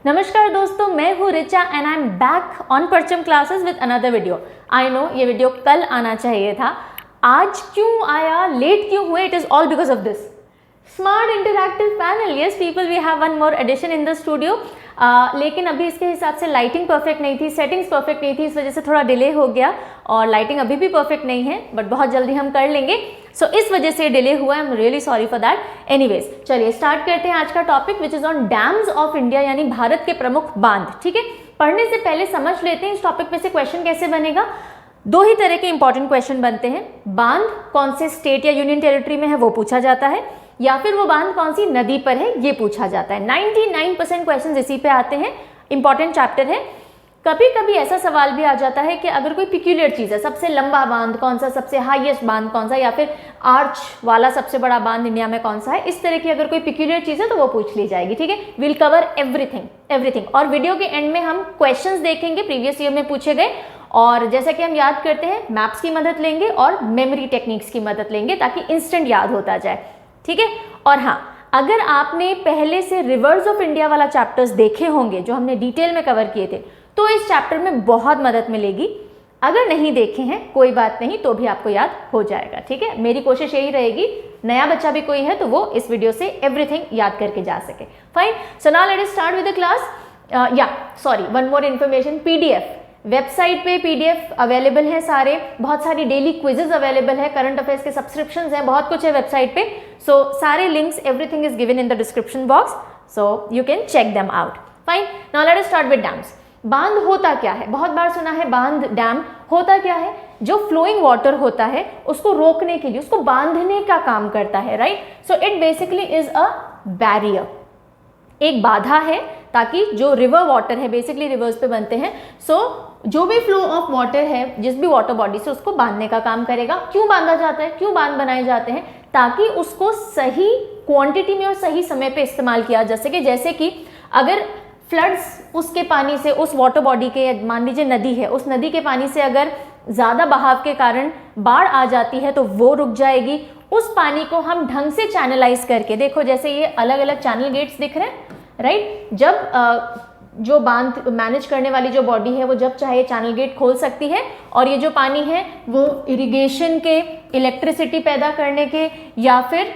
नमस्कार दोस्तों, मैं हूँ Richa and I am back on Parcham classes with another video. I know ये वीडियो कल आना चाहिए था, आज क्यों आया, लेट क्यों हुए, it is all because of this smart interactive panel. Yes people, we have one more addition in the studio. लेकिन अभी इसके हिसाब से लाइटिंग परफेक्ट नहीं थी, सेटिंग्स परफेक्ट नहीं थी, इस वजह से थोड़ा डिले हो गया और लाइटिंग अभी भी परफेक्ट नहीं है, बट बहुत जल्दी हम कर लेंगे। सो इस वजह से डिले हुआ, I am really sorry for that. Anyways, चलिए स्टार्ट करते हैं आज का topic which is on dams of India, यानी भारत के प्रमुख बांध। ठीक है, पढ़ने से पहले समझ लेते हैं इस टॉपिक में से क्वेश्चन कैसे बनेगा। दो ही तरह के इंपॉर्टेंट क्वेश्चन बनते हैं, बांध कौन से स्टेट या यूनियन टेरिटरी में है वो पूछा जाता है, या फिर वो बांध कौन सी नदी पर है ये पूछा जाता है। 99% क्वेश्चन इसी पे आते हैं, इंपॉर्टेंट चैप्टर है। कभी कभी ऐसा सवाल भी आ जाता है कि अगर कोई पिक्यूलियर चीज़ है, सबसे लंबा बांध कौन सा, सबसे हाईएस्ट बांध कौन सा, या फिर आर्च वाला सबसे बड़ा बांध इंडिया में कौन सा है, इस तरह की अगर कोई पिक्यूलियर चीज़ है तो वो पूछ ली जाएगी। ठीक है, विल कवर एवरीथिंग। और वीडियो के एंड में हम क्वेश्चंस देखेंगे प्रीवियस ईयर में पूछे गए, और जैसा कि हम याद करते हैं मैप्स की मदद लेंगे और मेमोरी टेक्निक्स की मदद लेंगे ताकि इंस्टेंट याद होता जाए। ठीक है, और हाँ, अगर आपने पहले से रिवर्स ऑफ इंडिया वाला चैप्टर्स देखे होंगे जो हमने डिटेल में कवर किए थे, तो इस चैप्टर में बहुत मदद मिलेगी। अगर नहीं देखे हैं कोई बात नहीं, तो भी आपको याद हो जाएगा। ठीक है, मेरी कोशिश यही रहेगी नया बच्चा भी कोई है तो वो इस वीडियो से एवरीथिंग याद करके जा सके। Fine, so now let us start with the class. One more information, PDF website पे पीडीएफ अवेलेबल है सारे, बहुत सारी डेली क्विजेज अवेलेबल है, करंट अफेयर्स के सब्सक्रिप्शंस हैं, बहुत कुछ है वेबसाइट पे। सो सारे links, everything is given in the description box, so you can check them out. Fine, now let us start with dams. बांध होता क्या है, बहुत बार सुना है बांध, डैम होता क्या है। जो फ्लोइंग वाटर होता है उसको रोकने के लिए, उसको बांधने का काम करता है, right. So it basically is a barrier, एक बाधा है, ताकि जो रिवर वाटर है, बेसिकली रिवर्स पे बनते हैं, सो जो भी फ्लो ऑफ वाटर है जिस भी वाटर बॉडी से, उसको बांधने का काम करेगा। क्यों बांधा जाता है, क्यों बांध बनाए जाते हैं, ताकि उसको सही क्वांटिटी में और सही समय पे इस्तेमाल किया जा सके। जैसे कि अगर फ्लड्स उसके पानी से, उस वाटर बॉडी के, मान लीजिए नदी है, उस नदी के पानी से अगर ज़्यादा बहाव के कारण बाढ़ आ जाती है तो वो रुक जाएगी। उस पानी को हम ढंग से चैनलाइज करके, देखो जैसे ये अलग अलग चैनल गेट्स दिख रहे हैं, राइट। जब जो बांध मैनेज करने वाली जो बॉडी है वो जब चाहे चैनल गेट खोल सकती है, और ये जो पानी है वो इरिगेशन के, इलेक्ट्रिसिटी पैदा करने के, या फिर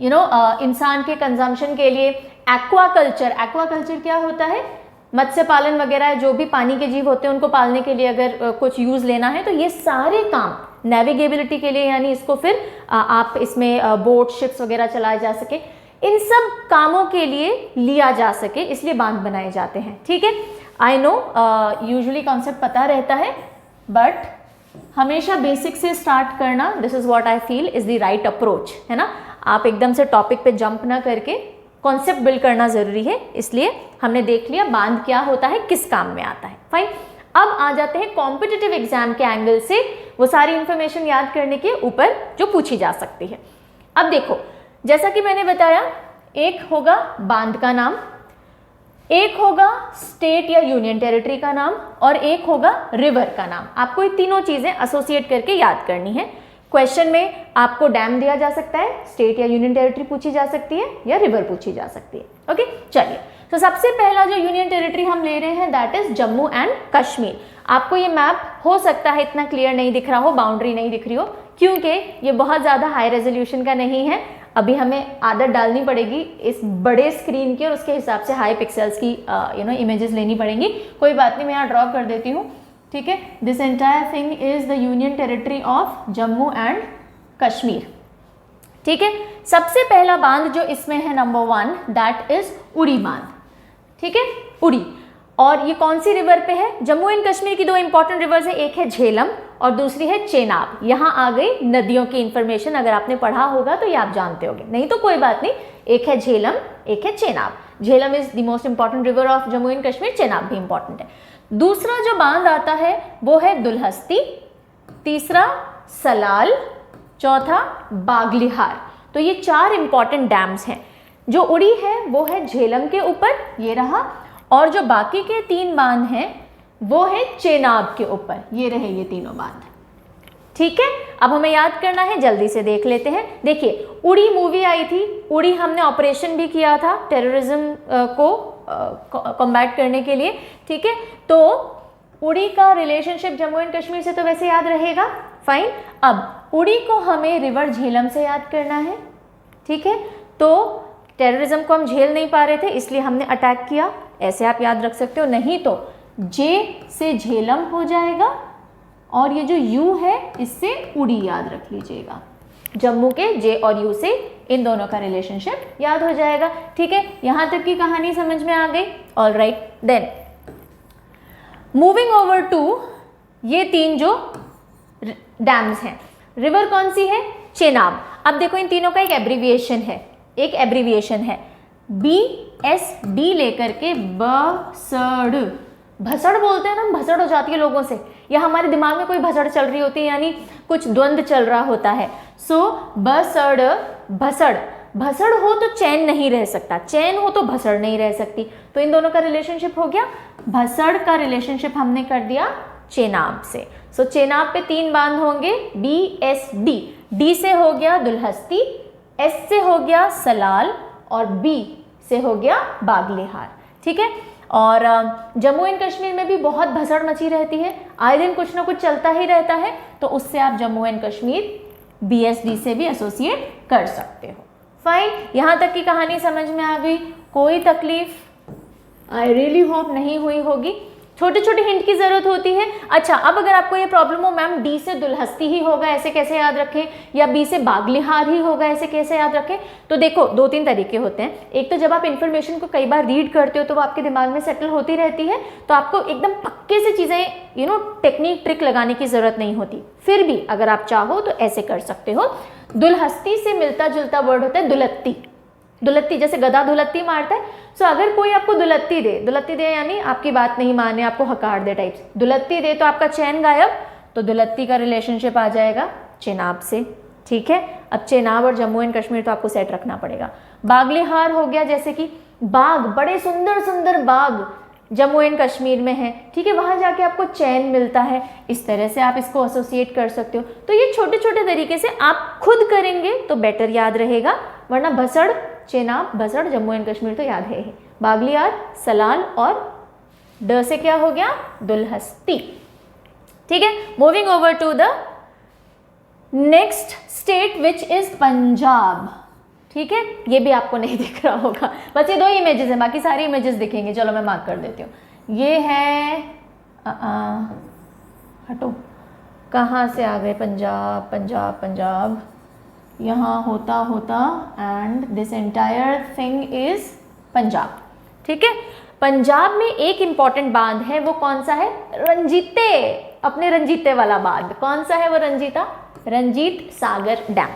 इंसान के कंजम्पशन के लिए, एक्वाकल्चर क्या होता है, मत्स्य पालन वगैरह, जो भी पानी के जीव होते हैं उनको पालने के लिए अगर कुछ यूज़ लेना है, तो ये सारे काम नेविगेबिलिटी के लिए, यानी इसको फिर आप इसमें बोट, शिप्स वगैरह चलाए जा सके, इन सब कामों के लिए लिया जा सके, इसलिए बांध बनाए जाते हैं। ठीक है, आई नो यूजुअली कॉन्सेप्ट पता रहता है, बट हमेशा बेसिक से स्टार्ट करना, this is what I feel is the right approach, है ना। आप एकदम से टॉपिक पे जंप ना करके कॉन्सेप्ट बिल्ड करना जरूरी है, इसलिए हमने देख लिया बांध क्या होता है, किस काम में आता है। फाइन, अब आ जाते हैं कॉम्पिटिटिव एग्जाम के एंगल से वो सारी इंफॉर्मेशन याद करने के ऊपर जो पूछी जा सकती है। अब देखो, जैसा कि मैंने बताया, एक होगा बांध का नाम, एक होगा स्टेट या यूनियन टेरिटरी का नाम, और एक होगा रिवर का नाम। आपको ये तीनों चीजें एसोसिएट करके याद करनी है। क्वेश्चन में आपको डैम दिया जा सकता है, स्टेट या यूनियन टेरिटरी पूछी जा सकती है, या रिवर पूछी जा सकती है। ओके, चलिए, तो सबसे पहला जो यूनियन टेरिटरी हम ले रहे हैं that is Jammu and Kashmir. आपको ये मैप हो सकता है इतना क्लियर नहीं दिख रहा हो, बाउंड्री नहीं दिख रही हो, क्योंकि ये बहुत ज़्यादा हाई रेजोल्यूशन का नहीं है। अभी हमें आदत डालनी पड़ेगी इस बड़े स्क्रीन की, और उसके हिसाब से हाई पिक्सल्स की इमेजेस लेनी पड़ेंगी। कोई बात नहीं, मैं यहाँ ड्रॉ कर देती हूँ। ठीक है, this entire thing is the union territory of Jammu and Kashmir. ठीक है, सबसे पहला बांध जो इसमें है नंबर 1, दैट इज उड़ी बांध। ठीक है, उड़ी, और ये कौन सी रिवर पे है, जम्मू एंड कश्मीर की दो इंपॉर्टेंट रिवर्स है, एक है झेलम और दूसरी है चेनाब। यहाँ आ गई नदियों की इंफॉर्मेशन, अगर आपने पढ़ा होगा तो ये आप जानते होंगे, नहीं तो कोई बात नहीं। एक है झेलम, एक है Chenab. Jhelum is the most important river of Jammu and Kashmir, Chenab भी इंपॉर्टेंट है। दूसरा जो बांध आता है वो है दुलहस्ती, तीसरा सलाल, चौथा बागलिहार। तो ये 4 इंपॉर्टेंट डैम्स हैं। जो उड़ी है वो है झेलम के ऊपर, ये रहा, और जो बाकी के 3 बांध हैं वो है चेनाब के ऊपर, ये रहे ये तीनों बांध। ठीक है, अब हमें याद करना है, जल्दी से देख लेते हैं। देखिए, उड़ी मूवी आई थी, उड़ी हमने ऑपरेशन भी किया था टेररिज्म को कॉम्बैट करने के लिए, ठीक है। तो उड़ी का रिलेशनशिप जम्मू एंड कश्मीर से तो वैसे याद रहेगा, फाइन। अब उड़ी को हमें रिवर झेलम से याद करना है, ठीक है। तो टेररिज्म को हम झेल नहीं पा रहे थे इसलिए हमने अटैक किया, ऐसे आप याद रख सकते हो। नहीं तो जे से झेलम हो जाएगा और ये जो यू है इससे उड़ी याद रख लीजिएगा। जम्मू के जे और यू से इन दोनों का रिलेशनशिप याद हो जाएगा, ठीक है। यहां तक की कहानी समझ में आ गई, all right. Then moving over to ये 3 जो डैम्स हैं, रिवर कौन सी है, चेनाब। अब देखो इन तीनों का एक एब्रीविएशन है, BSD लेकर के बसड़, भसड़ बोलते हैं ना, भसड़ हो जाती है लोगों से, या हमारे दिमाग में कोई भसड़ चल रही होती है, यानी कुछ द्वंद्व चल रहा होता है। सो बसड़, भसड़, भसड़ हो तो चैन नहीं रह सकता, चैन हो तो भसड़ नहीं रह सकती, तो इन दोनों का रिलेशनशिप हो गया, भसड़ का रिलेशनशिप हमने कर दिया चेनाब से। सो चेनाब पे 3 बांध होंगे, BSD, D से हो गया दुल्हस्ती, S से हो गया सलाल और B से हो गया बागलीहार, ठीक है। और जम्मू एंड कश्मीर में भी बहुत भसड़ मची रहती है, आए दिन कुछ ना कुछ चलता ही रहता है, तो उससे आप जम्मू एंड कश्मीर BSD से भी एसोसिएट कर सकते हो, फाइन। यहाँ तक की कहानी समझ में आ गई, कोई तकलीफ आई रियली होप नहीं हुई होगी, छोटे छोटे हिंट की जरूरत होती है। अच्छा, अब अगर आपको ये प्रॉब्लम हो मैम D से दुल्हस्ती ही होगा ऐसे कैसे याद रखें, या B से बागलीहार ही होगा ऐसे कैसे याद रखें, तो देखो 2-3 तरीके होते हैं। एक तो जब आप इन्फॉर्मेशन को कई बार रीड करते हो तो वो आपके दिमाग में सेटल होती रहती है, तो आपको एकदम पक्के से चीज़ें टेक्निक ट्रिक लगाने की ज़रूरत नहीं होती। फिर भी अगर आप चाहो तो ऐसे कर सकते हो। दुल्हस्ती से मिलता जुलता वर्ड होता है दुलत्ती, दुलत्ती जैसे गधा दुलत्ती मारता है। सो अगर कोई आपको दुलत्ती दे यानी आपकी बात नहीं माने, आपको हकार दे टाइप्स, दुलत्ती दे तो आपका चैन गायब, तो दुलत्ती का रिलेशनशिप आ जाएगा चेनाब से, ठीक है। अब चेनाब और जम्मू एंड कश्मीर तो आपको सेट रखना पड़ेगा। बागलीहार हो गया, जैसे कि बाग, बड़े सुंदर सुंदर बाग जम्मू एंड कश्मीर में है, ठीक है, वहां जाके आपको चैन मिलता है, इस तरह से आप इसको एसोसिएट कर सकते हो। तो ये छोटे छोटे तरीके से आप खुद करेंगे तो बेटर याद रहेगा, वरना भसड़, चेनाब, भसड़, जम्मू एंड कश्मीर तो याद है ही, बागलियार, सलाल और ड से क्या हो गया, दुल्हस्ती, ठीक है। Moving over to the next state which is Punjab, ठीक है। ये भी आपको नहीं दिख रहा होगा, बस ये 2 इमेजेस हैं, बाकी सारी इमेजेस दिखेंगे। चलो मैं मार्क कर देती हूँ। ये है हटो, कहाँ से आ गए, पंजाब पंजाब पंजाब, यहाँ होता होता and this entire thing is Punjab, ठीक है। पंजाब में एक इंपॉर्टेंट बांध है, वो कौन सा है, रंजीते, अपने रंजीते वाला बांध। कौन सा है वो रंजीता, रंजीत सागर डैम,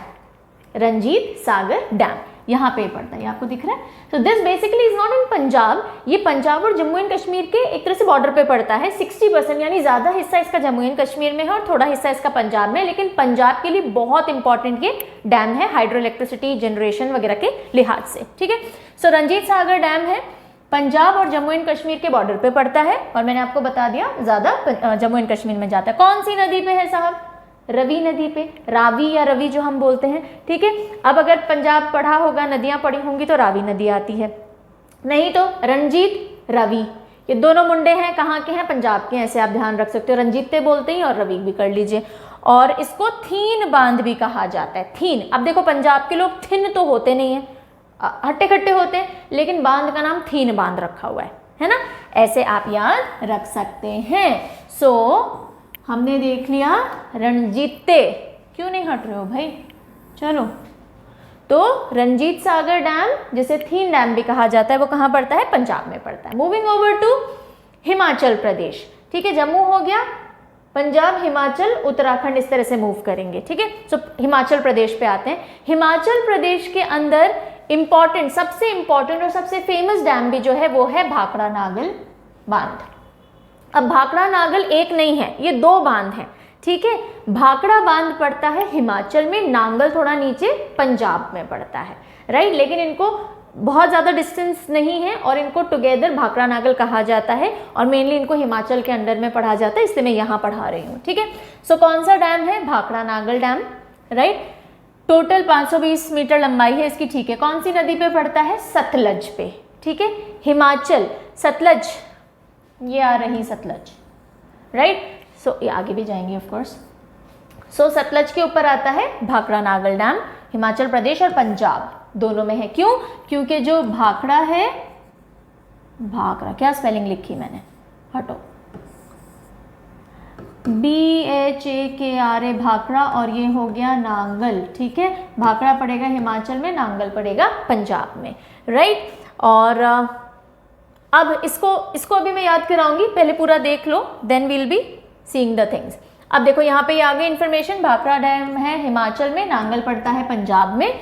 रंजीत सागर डैम यहाँ पे पड़ता है, आपको दिख रहा है। तो this basically is not in Punjab, ये पंजाब और जम्मू एंड कश्मीर के एक तरह से बॉर्डर पे पड़ता है। 60% यानी ज़्यादा हिस्सा इसका जम्मू एंड कश्मीर में है और थोड़ा हिस्सा इसका पंजाब में, लेकिन पंजाब के लिए बहुत इंपॉर्टेंट ये डैम है हाइड्रो इलेक्ट्रिसिटी जनरेशन वगैरह के लिहाज से, ठीक है। सो रंजीत सागर डैम है, पंजाब और जम्मू एंड कश्मीर के बॉर्डर पे पड़ता है, और मैंने आपको बता दिया ज़्यादा जम्मू एंड कश्मीर में जाता है। कौन सी नदी पे है साहब, रवि नदी पे, रावी या रवि जो हम बोलते हैं, ठीक है। अब अगर पंजाब पढ़ा होगा, नदियां पड़ी होंगी तो रावी नदी आती है, नहीं तो रंजीत, रवि, ये दोनों मुंडे हैं, कहाँ के हैं, पंजाब के हैं, ऐसे आप ध्यान रख सकते हो। रंजीते बोलते हैं और रवि भी कर लीजिए। और इसको थीन बांध भी कहा जाता है, थीन। अब देखो पंजाब के लोग थिन तो होते नहीं है, हट्टे खट्टे होते हैं, लेकिन बांध का नाम थीन बांध रखा हुआ है ना, ऐसे आप याद रख सकते हैं। सो हमने देख लिया रंजीते, क्यों नहीं हट रहे हो भाई, चलो। तो रंजीत सागर डैम, जिसे थीन डैम भी कहा जाता है, वो कहाँ पड़ता है, पंजाब में पड़ता है। Moving over to Himachal Pradesh, ठीक है। जम्मू हो गया, पंजाब, हिमाचल, उत्तराखंड, इस तरह से मूव करेंगे, ठीक है। सो हिमाचल प्रदेश पे आते हैं। हिमाचल प्रदेश के अंदर इंपॉर्टेंट, सबसे इंपॉर्टेंट और सबसे फेमस डैम भी जो है वो है भाखड़ा नागल बांध। अब भाखड़ा नागल एक नहीं है, ये 2 बांध हैं, ठीक है। भाखड़ा बांध पड़ता है हिमाचल में, नांगल थोड़ा नीचे पंजाब में पड़ता है, राइट। लेकिन इनको बहुत ज़्यादा डिस्टेंस नहीं है और इनको टुगेदर भाखड़ा नागल कहा जाता है, और मेनली इनको हिमाचल के अंडर में पढ़ा जाता है, इसलिए मैं यहाँ पढ़ा रही हूँ, ठीक है। सो कौन सा डैम है, Bhakra Nangal dam, right. Total 520 metre लंबाई है इसकी, ठीक है। कौन सी नदी पे पड़ता है, सतलज पे, ठीक है। हिमाचल, सतलज, ये आ रही सतलज, राइट। सो ये आगे भी जाएंगे ऑफ कोर्स। सो सतलज के ऊपर आता है भाखड़ा नागल डैम, हिमाचल प्रदेश और पंजाब दोनों में है। क्यों? क्योंकि जो भाखड़ा है, भाखड़ा क्या स्पेलिंग लिखी मैंने, हटो, BHAKRA भाखड़ा, और ये हो गया नांगल, ठीक है। भाखड़ा पड़ेगा हिमाचल में, नांगल पड़ेगा पंजाब में, राइट। और अब इसको अभी मैं याद कराऊंगी, पहले पूरा देख लो, then we'll be seeing the things. अब देखो यहाँ पे आ गई इंफॉर्मेशन, भाखड़ा डैम है हिमाचल में, नांगल पड़ता है पंजाब में।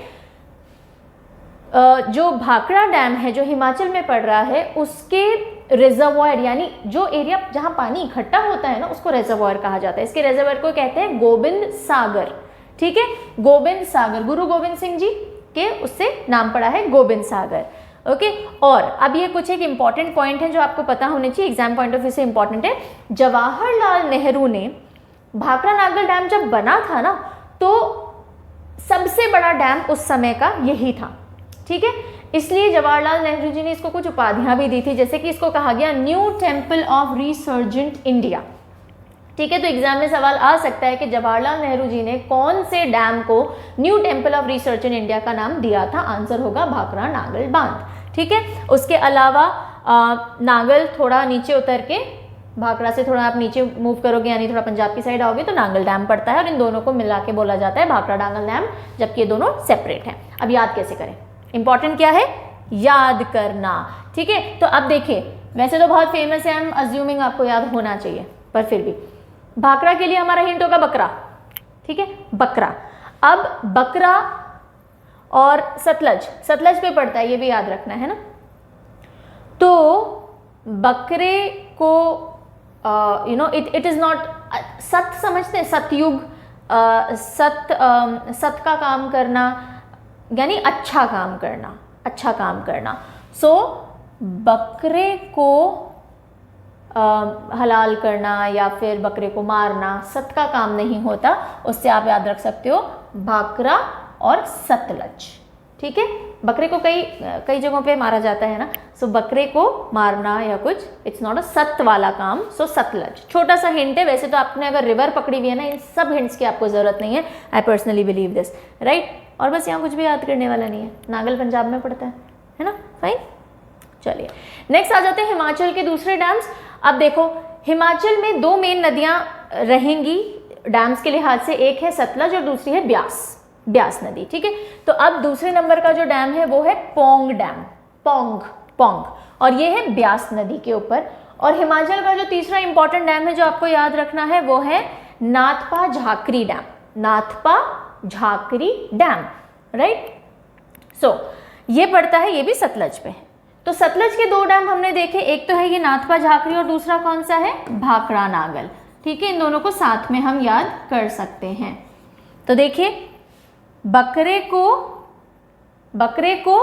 जो भाखड़ा डैम है जो हिमाचल में पड़ रहा है, उसके रिजर्वॉयर यानी जो एरिया जहाँ पानी इकट्ठा होता है ना, उसको रिजर्वॉयर कहा जाता है। इसके रिजर्वॉयर को कहते हैं गोबिंद सागर, ठीक है। गोबिंद सागर, गुरु गोबिंद सिंह जी के उससे नाम पड़ा है गोबिंद सागर, ओके। और अब ये कुछ एक इंपॉर्टेंट पॉइंट है जो आपको पता होने चाहिए, एग्जाम पॉइंट ऑफ व्यू से इंपॉर्टेंट है। जवाहरलाल नेहरू ने भाखड़ा नागल डैम जब बना था ना, तो सबसे बड़ा डैम उस समय का यही था, ठीक है। इसलिए जवाहरलाल नेहरू जी ने इसको कुछ उपाधियां भी दी थी, जैसे कि इसको कहा गया new temple of resurgent India, ठीक है। तो एग्जाम में सवाल आ सकता है कि जवाहरलाल नेहरू जी ने कौन से डैम को new temple of resurgent India का नाम दिया था? आंसर होगा भाखड़ा नागल बांध, ठीक है। उसके अलावा नागल थोड़ा नीचे उतर के, भाखड़ा से थोड़ा आप नीचे मूव करोगे यानी थोड़ा पंजाब की साइड आओगे तो नांगल डैम पड़ता है, और इन दोनों को मिला के बोला जाता है भाखड़ा नागल डैम, जबकि ये दोनों सेपरेट हैं। अब याद कैसे करें? इंपॉर्टेंट क्या है? याद करना, ठीक है। तो अब देखिए, वैसे तो बहुत फेमस है, आई एम अज्यूमिंग आपको याद होना चाहिए, पर फिर भी भाखड़ा के लिए हमारा हिंट होगा बकरा, ठीक है, बकरा। अब बकरा और सतलज पे पड़ता है, ये भी याद रखना है ना। तो बकरे को you know it is not, सत समझते हैं, सतयुग, सत का काम करना यानी अच्छा काम करना, अच्छा काम करना। सो बकरे को हलाल करना या फिर बकरे को मारना सत का काम नहीं होता, उससे आप याद रख सकते हो भाखड़ा और सतलज, ठीक है। बकरे को कई जगहों पे मारा जाता है ना, सो बकरे को मारना या कुछ, इट्स नॉट अ सत वाला काम, सो सतलज। छोटा सा हिंट है, वैसे तो आपने अगर रिवर पकड़ी हुई है ना, इन सब हिंट्स की आपको जरूरत नहीं है, I personally believe this, right. और बस यहाँ कुछ भी याद करने वाला नहीं है, नागल पंजाब में पड़ता है ना, फाइन। चलिए नेक्स्ट आ जाते हैं हिमाचल के दूसरे डैम्स। अब देखो, हिमाचल में दो मेन नदियाँ रहेंगी डैम्स के लिहाज से, एक है सतलज और दूसरी है ब्यास नदी, ठीक है। तो अब दूसरे नंबर का जो डैम है वो है पोंग डैम, पोंग, और ये है ब्यास नदी के ऊपर। और हिमाचल का जो तीसरा इंपॉर्टेंट डैम है जो आपको याद रखना है वो है Nathpa Jhakri dam, Nathpa Jhakri dam, right. So ये पड़ता है, ये भी सतलज पे है। तो सतलज के दो डैम हमने देखे, एक तो है ये नाथपा झाकरी और दूसरा कौन सा है? भाखड़ा नागल, ठीक है। इन दोनों को साथ में हम याद कर सकते हैं। तो देखिए, बकरे को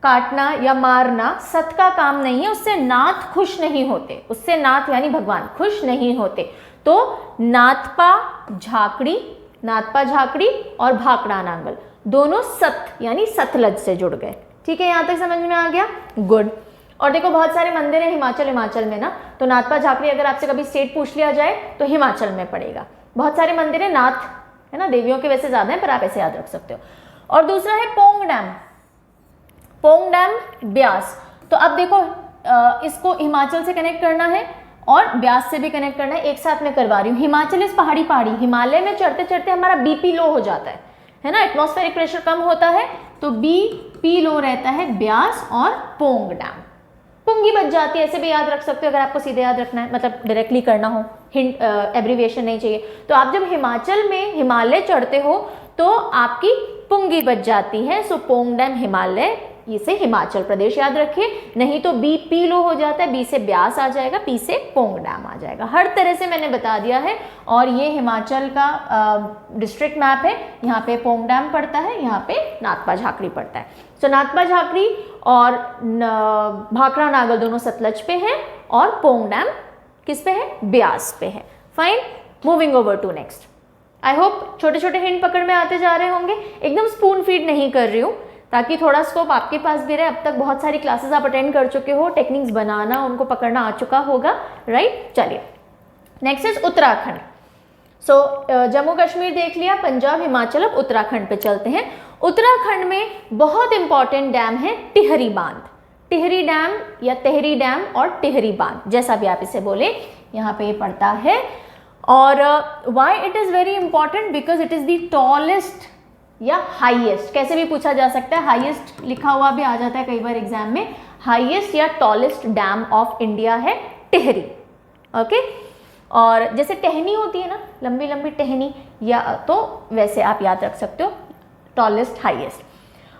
काटना या मारना सत का काम नहीं है, उससे नाथ खुश नहीं होते, उससे नाथ यानी भगवान खुश नहीं होते। तो नाथपा झाकड़ी और भाखड़ा नांगल दोनों सत यानी सतलज से जुड़ गए, ठीक है। यहाँ तक समझ में आ गया? गुड। और देखो, बहुत सारे मंदिर हैं हिमाचल में ना, तो नाथपा झाकड़ी अगर आपसे कभी स्टेट पूछ लिया जाए तो हिमाचल में पड़ेगा। बहुत सारे मंदिर है, नाथ है ना, देवियों के वैसे ज्यादा है, पर आप ऐसे याद रख सकते हो। और दूसरा है पोंग डैम ब्यास। तो अब देखो, इसको हिमाचल से कनेक्ट करना है और ब्यास से भी कनेक्ट करना है, एक साथ में करवा रही हूँ। हिमाचल इस पहाड़ी हिमालय में चढ़ते चढ़ते हमारा बीपी लो हो जाता है ना, एटमॉस्फेरिक प्रेशर कम होता है, तो बीपी लो रहता है ब्यास और पोंग डैम। पुंगी बच जाती है, ऐसे भी याद रख सकते हो अगर आपको सीधे याद रखना है, मतलब डायरेक्टली करना हो, हिंट एब्रीविएशन नहीं चाहिए। तो आप जब हिमाचल में हिमालय चढ़ते हो तो आपकी पुंगी बच जाती है। सो पोंग डैम हिमालय, इसे हिमाचल प्रदेश याद रखिए, नहीं तो बी पी लो हो जाता है, बी से ब्यास आ जाएगा, पी से पोंग डैम आ जाएगा। हर तरह से मैंने बता दिया है। और ये हिमाचल का डिस्ट्रिक्ट मैप है, यहाँ पे पोंग डैम पड़ता है, यहाँ पे नाथपा झाकड़ी पड़ता है। सो नाथपा झाकड़ी और भाखड़ा नागल दोनों सतलज पे हैं और पोंग डैम किस पे है? ब्यास पे है। Fine, moving over to next. I hope छोटे छोटे हिंट पकड़ में आते जा रहे होंगे, एकदम स्पून फीड नहीं कर रही हूँ, ताकि थोड़ा स्कोप आपके पास भी रहे। अब तक बहुत सारी क्लासेस आप अटेंड कर चुके हो, टेक्निक्स बनाना उनको पकड़ना आ चुका होगा, राइट। चलिए नेक्स्ट इज उत्तराखंड। सो जम्मू कश्मीर देख लिया, पंजाब, हिमाचल, अब उत्तराखंड पे चलते हैं। उत्तराखंड में बहुत इंपॉर्टेंट डैम है टिहरी बांध। टिहरी डैम या टिहरी डैम और टिहरी बांध, जैसा भी आप इसे बोले, यहाँ पे ये पड़ता है। और why it is very important, because it is the tallest या हाईएस्ट, कैसे भी पूछा जा सकता है, हाईएस्ट लिखा हुआ भी आ जाता है कई बार एग्जाम में। हाईएस्ट या टॉलेस्ट डैम ऑफ इंडिया है टिहरी, ओके। और जैसे टहनी होती है ना, लंबी लंबी टहनी, या तो वैसे आप याद रख सकते हो, टॉलेस्ट, हाईएस्ट।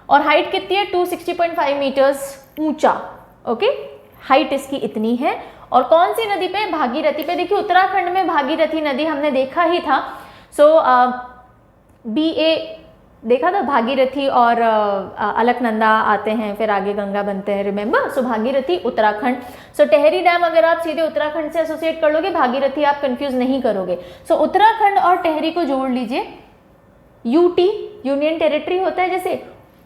और हाइट कितनी है, 260.5 मीटर्स ऊंचा, ओके, हाइट इसकी इतनी है। और कौन सी नदी पे, भागीरथी पे। देखिए उत्तराखंड में भागीरथी नदी हमने देखा ही था। सो BA देखा था, भागीरथी और अलकनंदा आते हैं, फिर आगे गंगा बनते हैं, रिमेंबर। सो भागीरथी उत्तराखंड। सो टिहरी डैम अगर आप सीधे उत्तराखंड से एसोसिएट कर लोगे, भागीरथी आप कंफ्यूज नहीं करोगे। सो उत्तराखंड और टिहरी को जोड़ लीजिए, UT यूनियन टेरिटरी होता है, जैसे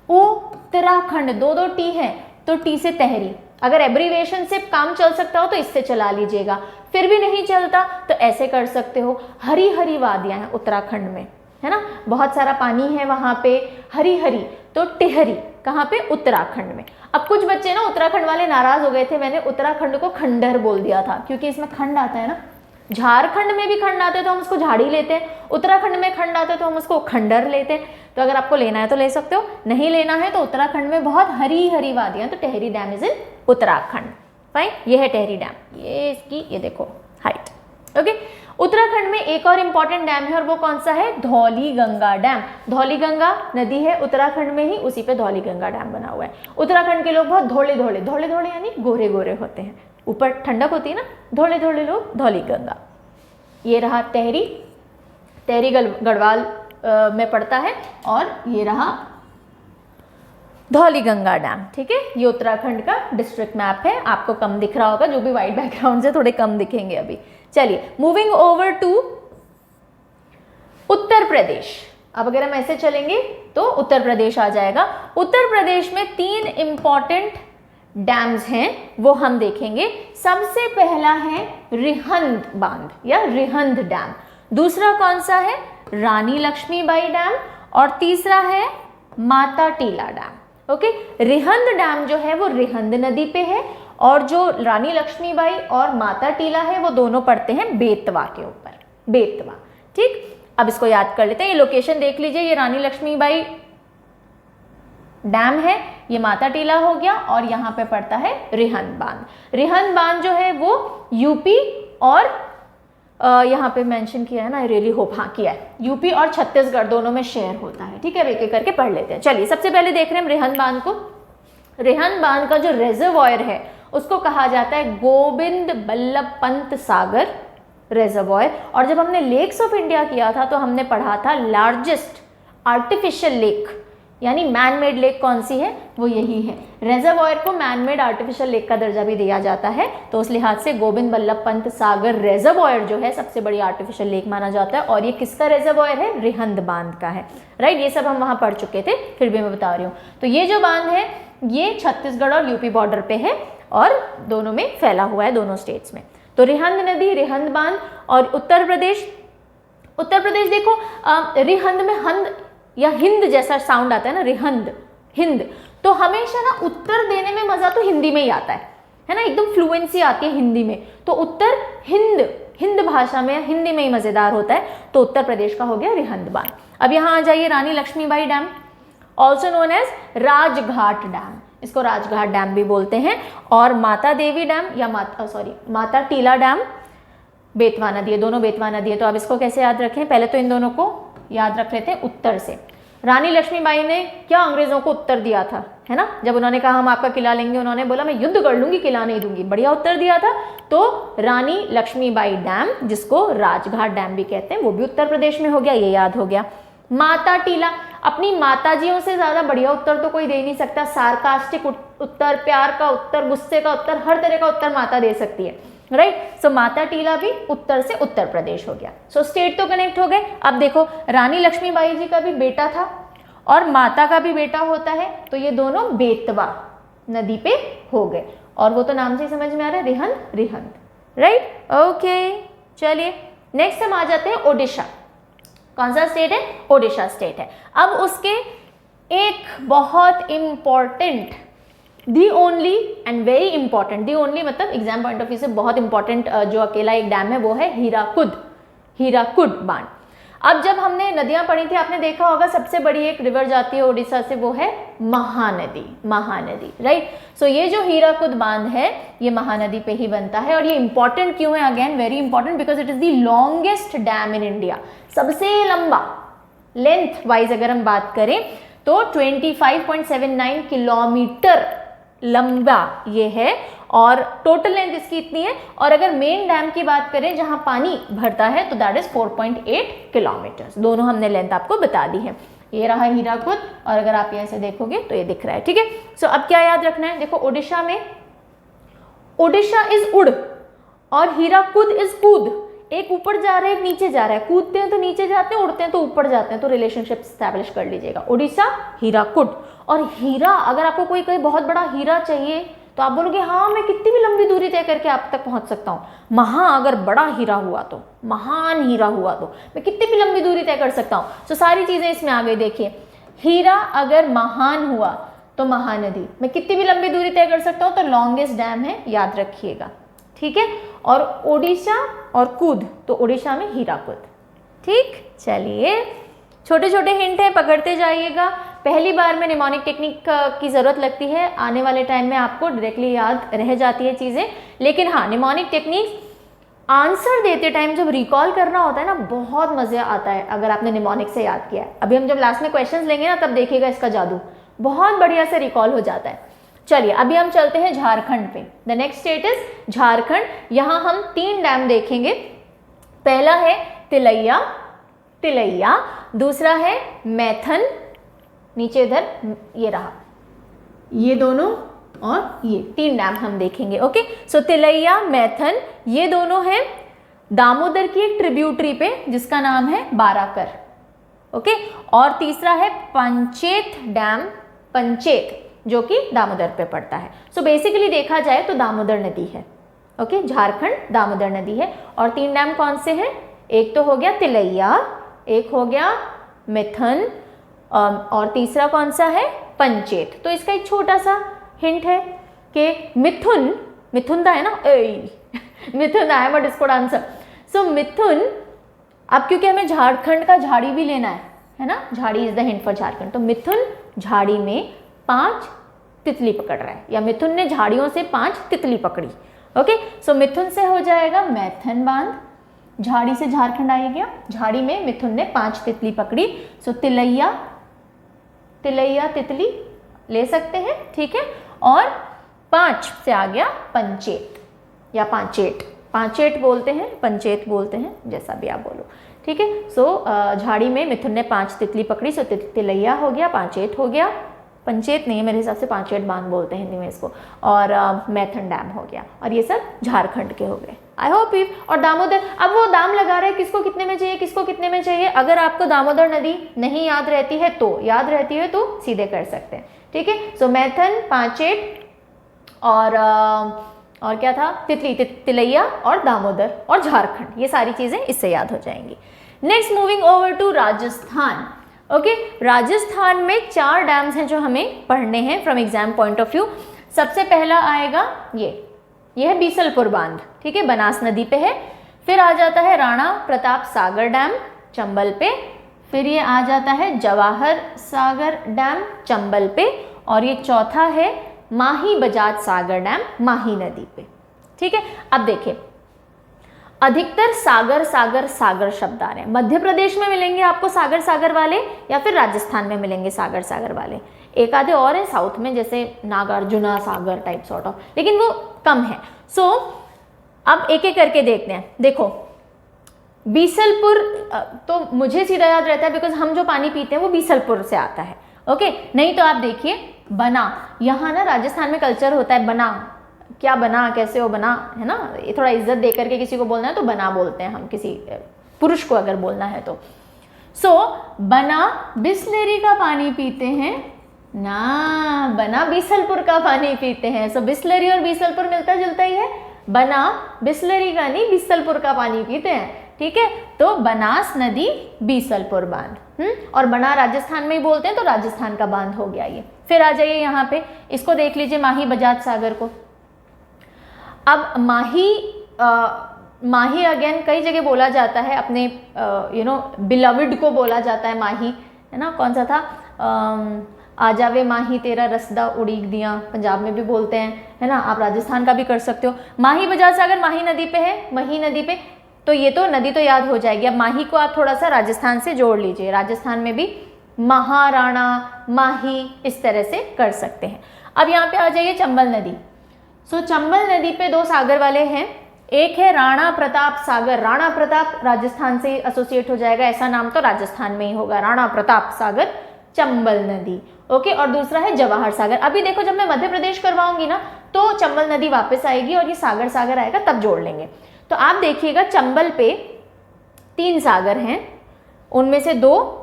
उत्तराखंड, दो टी है तो टी से तहरी। अगर एब्रीवेशन से काम चल सकता हो तो इससे चला लीजिएगा, फिर भी नहीं चलता तो ऐसे कर सकते हो। हरी हरी वादियां हैं उत्तराखंड में, है ना, बहुत सारा पानी है वहाँ पे, हरी हरी, तो टिहरी कहाँ पे, उत्तराखंड में। अब कुछ बच्चे ना उत्तराखंड वाले नाराज हो गए थे, मैंने उत्तराखंड को खंडहर बोल दिया था, क्योंकि इसमें खंड आता है ना। झारखंड में भी खंड आते तो हम उसको झाड़ी लेते हैं, उत्तराखंड में खंड आते तो हम उसको खंडहर लेते हैं। तो अगर आपको लेना है तो ले सकते हो, नहीं लेना है तो उत्तराखंड में बहुत हरी हरी वादियां, तो Tehri dam is in Uttarakhand. Fine, ये है टिहरी डैम, ये इसकी, ये देखो हाइट, ओके। उत्तराखंड में एक और इम्पॉर्टेंट डैम है, और वो कौन सा है, धौली गंगा डैम। धौली गंगा नदी है उत्तराखंड में ही, उसी पे धौली गंगा डैम बना हुआ है। उत्तराखंड के लोग बहुत धोले धोले, धोले धोले यानी गोरे गोरे होते हैं, ऊपर ठंडक होती है ना, धोले धोले लोग, धौली गंगा। ये रहा टिहरी, टिहरी गढ़वाल में पड़ता है, और ये रहा धौली गंगा डैम, ठीक है। ये उत्तराखंड का डिस्ट्रिक्ट मैप है, आपको कम दिख रहा होगा, जो भी वाइट बैकग्राउंड से थोड़े कम दिखेंगे अभी। चलिए moving over to Uttar Pradesh. अब अगर हम ऐसे चलेंगे तो उत्तर प्रदेश आ जाएगा। उत्तर प्रदेश में 3 इंपॉर्टेंट डैम्स हैं, वो हम देखेंगे। सबसे पहला है रिहंद बांध या रिहंद डैम, दूसरा कौन सा है, रानी लक्ष्मीबाई डैम, और तीसरा है Mata Tila dam, okay. Rihand dam जो है वो रिहंद नदी पे है, और जो रानी लक्ष्मीबाई और माता टीला है वो दोनों पड़ते हैं बेतवा के ऊपर, बेतवा, ठीक। अब इसको याद कर लेते हैं, ये लोकेशन देख लीजिए, ये रानी लक्ष्मीबाई डैम है, ये माता टीला हो गया, और यहाँ पे पड़ता है रिहंद बांध। रिहंद बांध जो है वो यूपी और यहाँ पे मेंशन किया है ना, रियली होप, हाँ किया है, यूपी और छत्तीसगढ़ दोनों में शेयर होता है, ठीक है। एक एक करके पढ़ लेते हैं। चलिए सबसे पहले देख रहे हैं रिहंद बांध को। रिहंद बांध का जो रेजर्वॉयर है उसको कहा जाता है गोविंद बल्लभ पंत सागर रेजर्वॉयर। और जब हमने लेक्स ऑफ इंडिया किया था तो हमने पढ़ा था लार्जेस्ट आर्टिफिशियल लेक, यानी मैन मेड लेक कौन सी है, वो यही है। रेजर्वॉयर को मैन मेड आर्टिफिशियल लेक का दर्जा भी दिया जाता है, तो उस लिहाज से गोविंद बल्लभ पंत सागर रेजर्वॉयर जो है सबसे बड़ी आर्टिफिशियल लेक माना जाता है। और ये किसका रेजर्वॉयर है, रिहंद बांध का है, राइट। ये सब हम वहाँ पढ़ चुके थे, फिर भी मैं बता रही हूँ। तो ये जो बांध है ये छत्तीसगढ़ और यूपी बॉर्डर पे है, और दोनों में फैला हुआ है, दोनों स्टेट्स में। तो रिहंद नदी, रिहंद बांध। और उत्तर प्रदेश, उत्तर प्रदेश देखो, रिहंद में हंद या हिंद जैसा साउंड आता है ना, रिहंद, हिंद, तो हमेशा ना उत्तर देने में मजा तो हिंदी में ही आता है ना, एकदम फ्लुएंसी आती है हिंदी में। तो उत्तर हिंद, हिंद भाषा में, हिंदी में ही मजेदार होता है। तो उत्तर प्रदेश का हो गया रिहंद बांध। अब यहाँ आ जाइए Rani Laxmibai dam, also known as Rajghat dam, इसको राजघाट डैम भी बोलते हैं। और माता देवी डैम या माता टीला डैम, बेतवा नदी है, दोनों बेतवा नदी है। तो अब इसको कैसे याद रखें, पहले तो इन दोनों को याद रख लेते हैं उत्तर से। रानी लक्ष्मीबाई ने क्या अंग्रेजों को उत्तर दिया था, है ना, जब उन्होंने कहा हम आपका किला लेंगे, उन्होंने बोला मैं युद्ध कर लूंगी, किला नहीं दूंगी, बढ़िया उत्तर दिया था। तो रानी लक्ष्मीबाई डैम, जिसको राजघाट डैम भी कहते हैं, वो भी उत्तर प्रदेश में हो गया, ये याद हो गया। माता टीला, अपनी माताजियों से ज्यादा बढ़िया उत्तर तो कोई दे नहीं सकता। सार्कास्टिक उत्तर, प्यार का उत्तर, गुस्से का उत्तर, हर तरह का उत्तर माता दे सकती है, राइट। सो माता टीला भी उत्तर से उत्तर प्रदेश हो गया। सो स्टेट तो कनेक्ट हो गए। अब देखो रानी लक्ष्मीबाई जी का भी बेटा था, और माता का भी बेटा होता है, तो ये दोनों बेतवा नदी पे हो गए, और वो तो नाम से ही समझ में आ रहा है, रिहंद रिहंद, राइट। ओके, चलिए नेक्स्ट हम आ जाते हैं ओडिशा। कौन सा स्टेट है? ओडिशा स्टेट है। अब उसके एक बहुत important, the only and very important, the only मतलब एग्जाम पॉइंट ऑफ व्यू से बहुत इंपॉर्टेंट जो अकेला एक डैम है वो है हीराकुद, हीराकुड बांध। अब जब हमने नदियां पढ़ी थी आपने देखा होगा सबसे बड़ी एक रिवर जाती है उड़ीसा से, वो है महानदी, महानदी, राइट। सो ये जो हीराकुद बांध है ये महानदी पे ही बनता है, और ये इंपॉर्टेंट क्यों है? Again very important because it is the longest dam in India. सबसे लंबा लेंथ वाइज अगर हम बात करें तो 25.79 किलोमीटर लंबा ये है, और टोटल लेंथ इसकी इतनी है। और अगर मेन डैम की बात करें जहां पानी भरता है तो दैट इज 4.8 किलोमीटर्स। दोनों हमने लेंथ आपको बता दी है। ये रहा हीराकुद, और अगर आप ये ऐसे देखोगे तो ये दिख रहा है, ठीक है। सो अब क्या याद रखना है? देखो ओडिशा में, ओडिशा इज उड़ और हीराकुद इज कूद। एक ऊपर जा रहा है, एक नीचे जा रहा है, कूदते हैं तो नीचे जाते हैं, उड़ते हैं तो ऊपर जाते हैं, तो रिलेशनशिप स्टैब्लिश कर लीजिएगा, ओडिशा हीराकुड। और हीरा, अगर आपको कोई बहुत बड़ा हीरा चाहिए तो आप बोलोगे हाँ मैं कितनी भी लंबी दूरी तय करके आप तक पहुंच सकता हूँ। अगर बड़ा हीरा हुआ तो, महान हीरा हुआ तो मैं कितनी भी लंबी दूरी तय कर सकता हूँ। तो सारी चीजें इसमें आ गई। देखिए हीरा अगर महान हुआ तो महानदी, मैं कितनी भी लंबी दूरी तय कर सकता हूँ, तो लॉन्गेस्ट डैम है, याद रखिएगा, ठीक है। और ओडिशा और कूद, तो ओडिशा में हीराकुद, ठीक। चलिए छोटे छोटे हिंट है, पकड़ते जाइएगा। पहली बार में निमोनिक टेक्निक की ज़रूरत लगती है, आने वाले टाइम में आपको डायरेक्टली याद रह जाती है चीज़ें। लेकिन हाँ, निमोनिक टेक्निक आंसर देते टाइम जब रिकॉल करना होता है ना, बहुत मज़ा आता है अगर आपने निमोनिक से याद किया है। अभी हम जब लास्ट में क्वेश्चंस लेंगे ना तब देखिएगा इसका जादू, बहुत बढ़िया से रिकॉल हो जाता है। चलिए अभी हम चलते हैं झारखंड पे। The next state is Jharkhand. यहाँ हम 3 डैम देखेंगे। पहला है तिलैया, तिलैया, दूसरा है मैथन, नीचे इधर ये रहा, ये दोनों, और ये 3 डैम हम देखेंगे। ओके, सो तिलैया, मैथन, ये दोनों हैं दामोदर की एक ट्रिब्यूटरी पे जिसका नाम है बाराकर। ओके, और तीसरा है पंचेत डैम, पंचेत, जो कि दामोदर पे पड़ता है। सो बेसिकली देखा जाए तो दामोदर नदी है। ओके, झारखंड दामोदर नदी है। और 3 डैम कौन से हैं? एक तो हो गया तिलैया, एक हो गया मिथुन, और तीसरा कौन सा है? पंचेत। तो इसका एक छोटा सा हिंट है कि मिथुन, मिथुन था है ना, Mithun, I am a discord answer. So Mithun, अब क्योंकि हमें झारखंड का झाड़ी भी लेना है ना, झाड़ी is the hint for Jharkhand. तो मिथुन झाड़ी में 5 तितली पकड़ रहा है, या मिथुन ने झाड़ियों से 5 तितली पकड़ी। ओके, सो मिथुन से हो जाएगा मैथन बांध, झाड़ी से झारखंड आ गया, झाड़ी में मिथुन ने 5 तितली पकड़ी। सो तिलैया, तिलैया तितली ले सकते हैं, ठीक है। और 5 से आ गया पंचेत या पांचेट, पांचेट बोलते हैं, पंचेत बोलते हैं, जैसा भी आप बोलो, ठीक है। सो झाड़ी में मिथुन ने 5 तितली पकड़ी, सो तिलैया हो गया, पांचेत हो गया, पंचेत नहीं है मेरे हिसाब से, पांचेट बांध बोलते हैं हिंदी में इसको, और मैथन डैम हो गया। और ये सब झारखंड के हो गए। I hope you. और दामोदर, अब वो दाम लगा रहे हैं किसको कितने में चाहिए, किसको कितने में चाहिए। अगर आपको दामोदर नदी नहीं याद रहती है तो, याद रहती है तो सीधे कर सकते हैं, ठीक है। सो मैथन, पांचेट, और क्या था, तितली, तिलैया और दामोदर और झारखंड, ये सारी चीजें इससे याद हो जाएंगी। Next moving over to Rajasthan. Okay, Rajasthan में 4 डैम्स हैं जो हमें पढ़ने हैं from exam point of view. सबसे पहला आएगा ये है बीसलपुर बांध, ठीक है, बनास नदी पे है। फिर आ जाता है राणा प्रताप सागर डैम चंबल पे। फिर ये आ जाता है जवाहर सागर डैम चंबल पे। और ये चौथा है माही बजाज सागर डैम माही नदी पे, ठीक है। अब देखिए, अधिकतर सागर सागर सागर शब्द आ रहे हैं। मध्य प्रदेश में मिलेंगे आपको सागर सागर वाले, या फिर राजस्थान में मिलेंगे सागर सागर वाले। एक आधे और है साउथ में, जैसे नागार्जुना सागर टाइप सॉर्ट ऑफ, लेकिन वो कम है। सो अब एक एक करके देखते हैं। देखो बीसलपुर तो मुझे सीधा याद रहता है बिकॉज हम जो पानी पीते हैं वो बीसलपुर से आता है। ओके, नहीं तो आप देखिए बना, यहाँ ना राजस्थान में कल्चर होता है बना, क्या बना, कैसे हो बना, है ना, ये थोड़ा इज्जत दे करके किसी को बोलना है तो बना बोलते हैं हम, किसी पुरुष को अगर बोलना है तो। सो बना बिस्लेरी का पानी पीते हैं ना, बना बीसलपुर का पानी पीते हैं। सो बिस्लेरी और बीसलपुर मिलता जुलता ही है, बना बिस्लेरी का नहीं बीसलपुर का पानी पीते हैं, ठीक है। तो बनास नदी बीसलपुर बांध, और बना राजस्थान में ही बोलते हैं तो राजस्थान का बांध हो गया ये। फिर आ जाइए यहाँ पे, इसको देख लीजिए माही बजाज सागर को। अब माही अगेन कई जगह बोला जाता है, अपने बिलविड को बोला जाता है माही, है ना। कौन सा था, आ जावे माही तेरा रसदा उड़ीक दिया, पंजाब में भी बोलते हैं, है ना। आप राजस्थान का भी कर सकते हो। माही बजाज सागर माही नदी पे है, मही नदी पे, तो ये तो नदी तो याद हो जाएगी। अब माही को आप थोड़ा सा राजस्थान से जोड़ लीजिए, राजस्थान में भी महाराणा माही इस तरह से कर सकते हैं। अब यहाँ पे आ जाइए चंबल नदी। सो चंबल नदी पे दो सागर वाले हैं, एक है राणा प्रताप सागर, राणा प्रताप राजस्थान से एसोसिएट हो जाएगा, ऐसा नाम तो राजस्थान में ही होगा, राणा प्रताप सागर चंबल नदी, ओके। और दूसरा है जवाहर सागर। अभी देखो जब मैं मध्य प्रदेश करवाऊंगी ना तो चंबल नदी वापस आएगी और ये सागर सागर आएगा, तब जोड़ लेंगे। तो आप देखिएगा चंबल पे 3 सागर हैं, उनमें से 2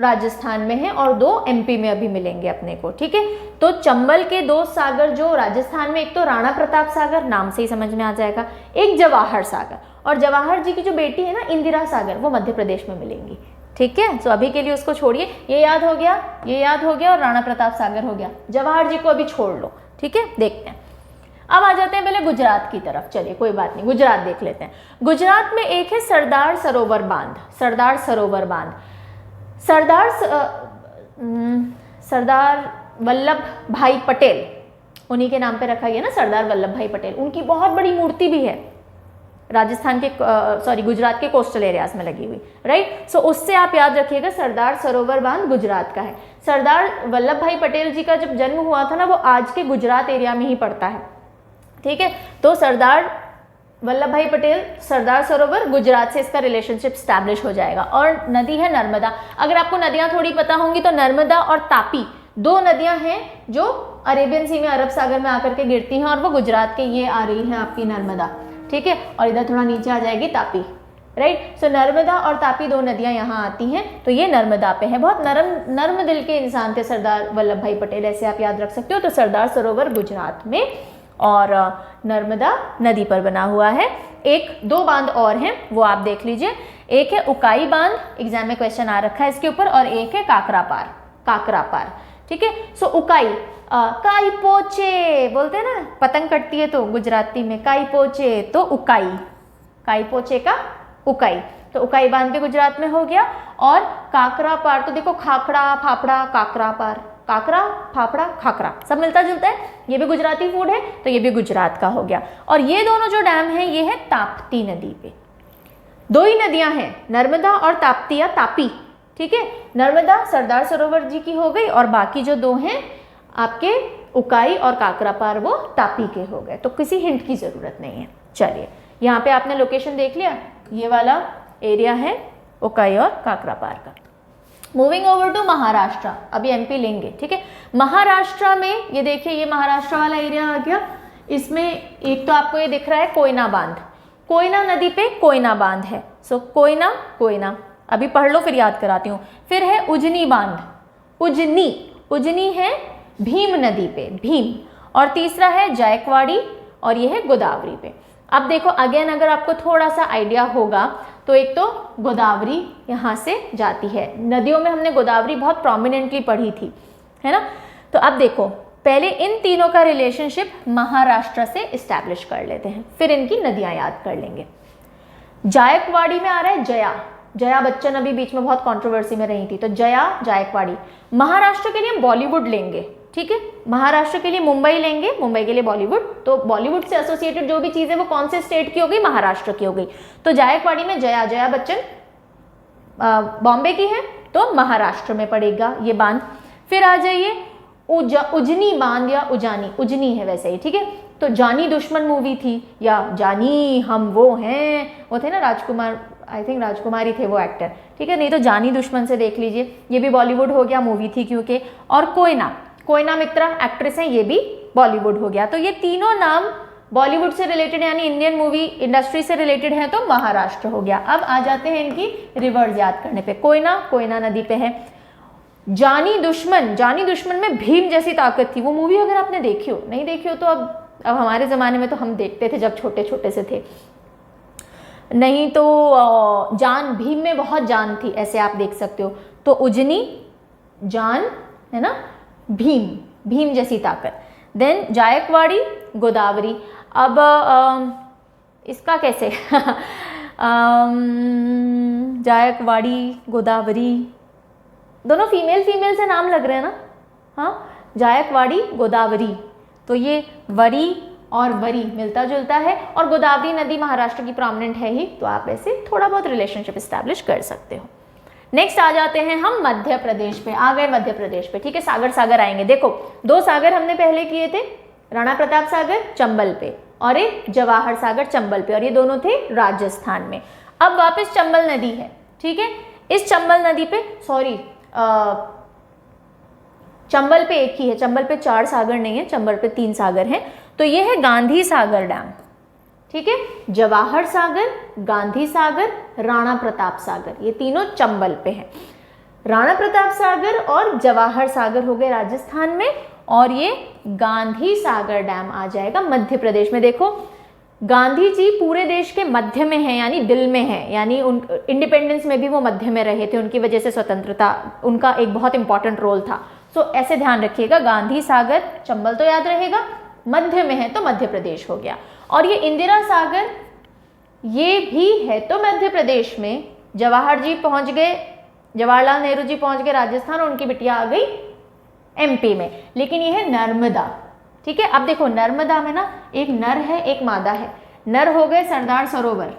राजस्थान में हैं और 2 एमपी में अभी मिलेंगे अपने को, ठीक है। तो चंबल के 2 सागर जो राजस्थान में, एक तो राणा प्रताप सागर, नाम से ही समझ में आ जाएगा, एक जवाहर सागर, और जवाहर जी की जो बेटी है ना इंदिरा सागर, वो मध्य प्रदेश में मिलेंगी, ठीक है। तो अभी के लिए उसको छोड़िए, ये याद हो गया, ये याद हो गया, और राणा प्रताप सागर हो गया। जवाहर जी को अभी छोड़ लो, ठीक है। देखते हैं, अब आ जाते हैं पहले गुजरात की तरफ। चलिए कोई बात नहीं, गुजरात देख लेते हैं। गुजरात में एक है सरदार सरोवर बांध, सरदार सरोवर बांध, सरदार वल्लभ भाई पटेल, उन्हीं के नाम पे रखा गया ना, सरदार वल्लभ भाई पटेल। उनकी बहुत बड़ी मूर्ति भी है राजस्थान के गुजरात के कोस्टल एरियाज में लगी हुई, राइट। सो उससे आप याद रखिएगा, सरदार सरोवर बांध गुजरात का है। सरदार वल्लभ भाई पटेल जी का जब जन्म हुआ था ना, वो आज के गुजरात एरिया में ही पड़ता है, ठीक है। तो सरदार वल्लभ भाई पटेल, सरदार सरोवर, गुजरात से इसका रिलेशनशिप स्टैब्लिश हो जाएगा। और नदी है नर्मदा। अगर आपको नदियां थोड़ी पता होंगी तो नर्मदा और तापी 2 नदियां हैं जो अरेबियन सी में, अरब सागर में आकर के गिरती हैं, और वो गुजरात के ये आ रही है आपकी नर्मदा, ठीक है। और इधर थोड़ा नीचे आ जाएगी तापी, राइट। सो नर्मदा और तापी 2 नदियां यहाँ आती हैं, तो ये नर्मदा पे है। बहुत नर्म दिल के इंसान थे सरदार वल्लभ भाई पटेल, ऐसे आप याद रख सकते हो। तो सरदार सरोवर गुजरात में और नर्मदा नदी पर बना हुआ है। 1-2 बांध और हैं, वो आप देख लीजिए। एक है उकाई बांध, एग्जाम में क्वेश्चन आ रखा है इसके ऊपर, और एक है काकरापार, काकरापार, ठीक है। सो उकाई, काई पोचे बोलते हैं ना, पतंग कटती है तो गुजराती में काई पोचे, तो उकाई, काई पोचे का उकाई, तो उकाई बांध भी गुजरात में हो गया। और काकरापार, तो देखो खाखड़ा फाफड़ा काकरापार, काकरा फाफड़ा खाकरा सब मिलता जुलता है, ये भी गुजराती फूड है, तो ये भी गुजरात का हो गया। और ये दोनों जो डैम हैं ये है ताप्ती नदी पे। 2 ही नदियां हैं, नर्मदा और ताप्ती या तापी, ठीक है। नर्मदा सरदार सरोवर जी की हो गई, और बाकी जो 2 हैं आपके उकाई और काकरापार, वो तापी के हो गए। तो किसी हिंट की जरूरत नहीं है। चलिए यहाँ पे आपने लोकेशन देख लिया, ये वाला एरिया है उकाई और काकरापार का। मूविंग ओवर टू महाराष्ट्र, अभी एमपी लेंगे, ठीक है। महाराष्ट्र में ये देखिए, ये महाराष्ट्र वाला एरिया आ गया। इसमें एक तो आपको ये दिख रहा है कोयना बांध, कोयना नदी पे कोयना बांध है। सो कोयना कोयना अभी पढ़ लो, फिर याद कराती हूँ। फिर है उजनी बांध, उजनी, उजनी है भीम नदी पे, भीम। और तीसरा है जायकवाड़ी, और ये है गोदावरी पे। अब देखो अगेन, अगर आपको थोड़ा सा आइडिया होगा तो एक तो गोदावरी यहाँ से जाती है, नदियों में हमने गोदावरी बहुत प्रोमिनेंटली पढ़ी थी, है ना। तो अब देखो पहले इन तीनों का रिलेशनशिप महाराष्ट्र से इस्टेब्लिश कर लेते हैं, फिर इनकी नदियाँ याद कर लेंगे। जायकवाड़ी में आ रहा है जया, जया बच्चन अभी बीच में बहुत कंट्रोवर्सी में रही थी, तो जया जायकवाड़ी। महाराष्ट्र के लिए बॉलीवुड लेंगे, ठीक है। महाराष्ट्र के लिए मुंबई लेंगे, मुंबई के लिए बॉलीवुड। तो बॉलीवुड से एसोसिएटेड जो भी चीज़ है वो कौन से स्टेट की हो गई, महाराष्ट्र की हो गई। तो जायकवाड़ी में जया, जया बच्चन बॉम्बे की है, तो महाराष्ट्र में पड़ेगा ये बांध। फिर आ जाइए उजनी बांध या उजानी, उजनी है वैसे ही, ठीक है। तो जानी दुश्मन मूवी थी, या जानी हम वो हैं, वो थे ना राजकुमार, आई थिंक राजकुमार ही थे वो एक्टर, ठीक है। नहीं तो जानी दुश्मन से देख लीजिए, ये भी बॉलीवुड हो गया, मूवी थी क्योंकि। और कोयना, कोयना मित्रा एक्ट्रेस हैं, ये भी बॉलीवुड हो गया। तो ये तीनों नाम बॉलीवुड से रिलेटेड यानी इंडियन मूवी इंडस्ट्री से रिलेटेड है तो महाराष्ट्र हो गया। अब आ जाते हैं इनकी रिवर्स याद करने पे। कोयना, कोयना नदी पे है। जानी दुश्मन, जानी दुश्मन में भीम जैसी ताकत थी। वो मूवी अगर आपने देखी हो, नहीं देखी हो तो अब हमारे ज़माने में तो हम देखते थे जब छोटे छोटे से थे, नहीं तो जान, भीम में बहुत जान थी, ऐसे आप देख सकते हो। तो उजनी, जान है ना, भीम, भीम जैसी ताकत। देन जायकवाड़ी, गोदावरी। अब इसका कैसे जायकवाड़ी, गोदावरी, दोनों फीमेल फीमेल से नाम लग रहे हैं ना। हाँ, जायकवाड़ी, गोदावरी, तो ये वरी और वरी मिलता जुलता है, और गोदावरी नदी महाराष्ट्र की प्रोमिनेंट है ही, तो आप ऐसे थोड़ा बहुत रिलेशनशिप इस्टेब्लिश कर सकते हो। नेक्स्ट आ जाते हैं हम मध्य प्रदेश पे। आ गए मध्य प्रदेश पे, ठीक है। सागर सागर आएंगे। देखो, 2 सागर हमने पहले किए थे, राणा प्रताप सागर चंबल पे और एक जवाहर सागर चंबल पे, और ये दोनों थे राजस्थान में। अब वापस चंबल नदी है, ठीक है। इस चंबल नदी पे, सॉरी, चंबल पे एक ही है, चंबल पे 4 सागर नहीं है, चंबल पे 3 सागर हैं। तो ये है गांधी सागर डैम, ठीक है। जवाहर सागर, गांधी सागर, राणा प्रताप सागर, ये तीनों चंबल पे हैं। राणा प्रताप सागर और जवाहर सागर हो गए राजस्थान में, और ये गांधी सागर डैम आ जाएगा मध्य प्रदेश में। देखो, गांधी जी पूरे देश के मध्य में हैं, यानी दिल में हैं, यानी उन इंडिपेंडेंस में भी वो मध्य में रहे थे, उनकी वजह से स्वतंत्रता, उनका एक बहुत इंपॉर्टेंट रोल था। सो ऐसे ध्यान रखिएगा, गांधी सागर चंबल तो याद रहेगा, मध्य में है तो मध्य प्रदेश हो गया। और ये इंदिरा सागर, ये भी है तो मध्य प्रदेश में। जवाहर जी पहुंच गए, जवाहरलाल नेहरू जी पहुंच गए राजस्थान, और उनकी बिटिया आ गई एमपी में। लेकिन ये है नर्मदा, ठीक है। अब देखो, नर्मदा में ना एक नर है एक मादा है। नर हो गए सरदार सरोवर,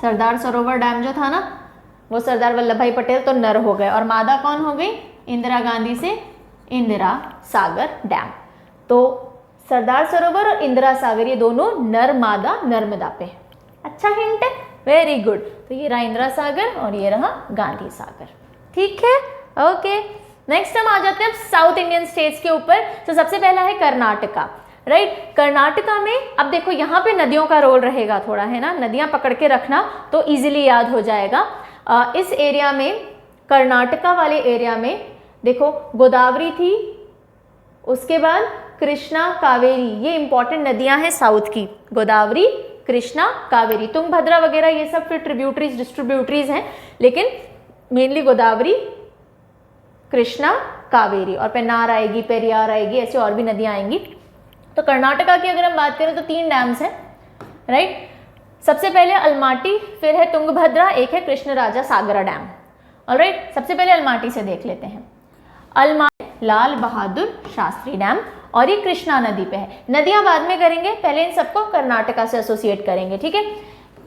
सरदार सरोवर डैम जो था ना, वो सरदार वल्लभ भाई पटेल, तो नर हो गए। और मादा कौन हो गई? इंदिरा गांधी से इंदिरा सागर डैम। तो सरदार सरोवर और इंदिरा सागर, ये दोनों नर मादा नर्मदा पे है। अच्छा हिंट है, वेरी गुड। तो ये रहा इंदिरा सागर और ये रहा गांधी सागर, ठीक है। ओके, नेक्स्ट हम आ जाते हैं साउथ इंडियन स्टेट्स के ऊपर। तो सबसे पहला है कर्नाटका, राइट। कर्नाटका में अब देखो, यहाँ पे नदियों का रोल रहेगा थोड़ा, है ना, नदियाँ पकड़ के रखना तो इजीली याद हो जाएगा। इस एरिया में, कर्नाटका वाले एरिया में देखो, गोदावरी थी, उसके बाद कृष्णा, कावेरी, ये इंपॉर्टेंट नदियां हैं साउथ की, गोदावरी, कृष्णा, कावेरी। तुंगभद्रा वगैरह ये सब फिर ट्रिब्यूटरीज डिस्ट्रीब्यूटरीज हैं, लेकिन मेनली गोदावरी, कृष्णा, कावेरी, और पेन्नार आएगी, पेरियार आएगी, ऐसे और भी नदियां आएंगी। तो कर्नाटका की अगर हम बात करें तो 3 डैम्स हैं, राइट। सबसे पहले अलमाटी, फिर है तुंगभद्रा, एक है कृष्ण राजा सागरा डैम। ऑलराइट, सबसे पहले अलमाटी से देख लेते हैं। अलमाटी लाल बहादुर शास्त्री डैम, और ये कृष्णा नदी पे है। नदियां बाद में करेंगे, पहले इन सबको कर्नाटका से एसोसिएट करेंगे, ठीक है।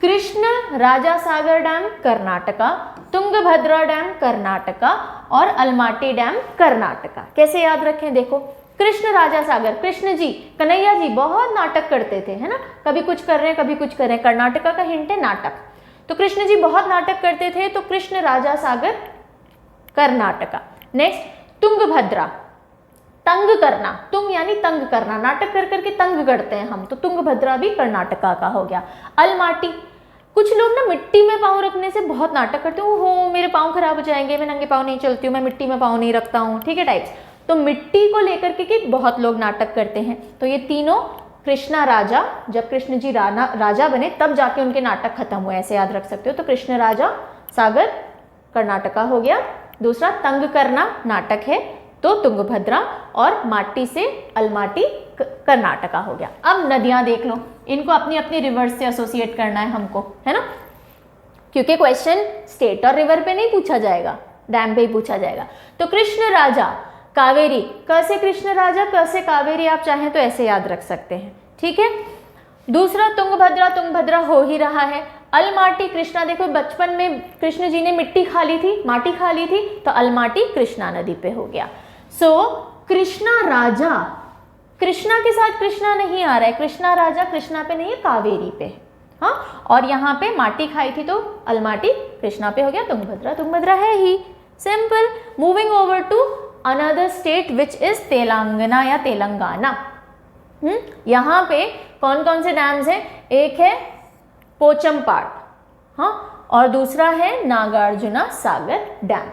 कृष्ण राजा सागर डैम कर्नाटका, तुंगभद्रा डैम कर्नाटका, और अलमाटी डैम कर्नाटका। कैसे याद रखें? देखो, कृष्ण राजा सागर, कृष्ण जी, कन्हैया जी बहुत नाटक करते थे, है ना, कभी कुछ कर रहे हैं कभी कुछ कर रहे हैं। कर्नाटका का हिंट है नाटक, तो कृष्ण जी बहुत नाटक करते थे, तो कृष्ण राजा सागर कर्नाटका। नेक्स्ट तुंगभद्रा, तंग करना, तुंग यानी तंग करना, नाटक कर करके तंग करते हैं हम, तो तुंगभद्रा भी कर्नाटका का हो गया। अलमाटी, कुछ लोग ना मिट्टी में पाँव रखने से बहुत नाटक करते हैं, हो मेरे पाँव खराब हो जाएंगे, मैं नंगे पाँव नहीं चलती हूँ, मैं मिट्टी में पाँव नहीं रखता हूँ, ठीक है, टाइप्स। तो मिट्टी को लेकर के बहुत लोग नाटक करते हैं। तो ये तीनों कृष्णा राजा, जब कृष्ण जी राजा बने तब जाके उनके नाटक खत्म हुए, ऐसे याद रख सकते हो। तो कृष्ण राजा सागर कर्नाटका हो गया। दूसरा तंग करना नाटक है, तो तुंगभद्रा, और माटी से अलमाटी कर्नाटका हो गया। अब नदियां देख लो, इनको अपनी अपनी रिवर्स से एसोसिएट करना है हमको, है ना, क्योंकि क्वेश्चन स्टेट और रिवर पे नहीं पूछा जाएगा, डैम पे ही पूछा जाएगा। तो कृष्ण राजा कावेरी, कैसे कृष्ण राजा कैसे कावेरी, आप चाहें तो ऐसे याद रख सकते हैं, ठीक है। दूसरा तुंगभद्रा, तुंगभद्रा हो ही रहा है। अलमाटी कृष्णा, देखो बचपन में कृष्ण जी ने मिट्टी खा ली थी, माटी खा ली थी, तो अलमाटी कृष्णा नदी पे हो गया। सो कृष्णा राजा, कृष्णा के साथ कृष्णा नहीं आ रहा है, कृष्णा राजा कृष्णा पे नहीं है, कावेरी पे है, हाँ। और यहाँ पे माटी खाई थी तो अलमाटी कृष्णा पे हो गया, तुंगभद्रा तुंगभद्रा है ही, simple. Moving over to another state which is Telangana या तेलंगाना। यहाँ पे कौन कौन से डैम्स हैं? एक है पोचमपाड, हाँ, और दूसरा है Nagarjuna Sagar dam,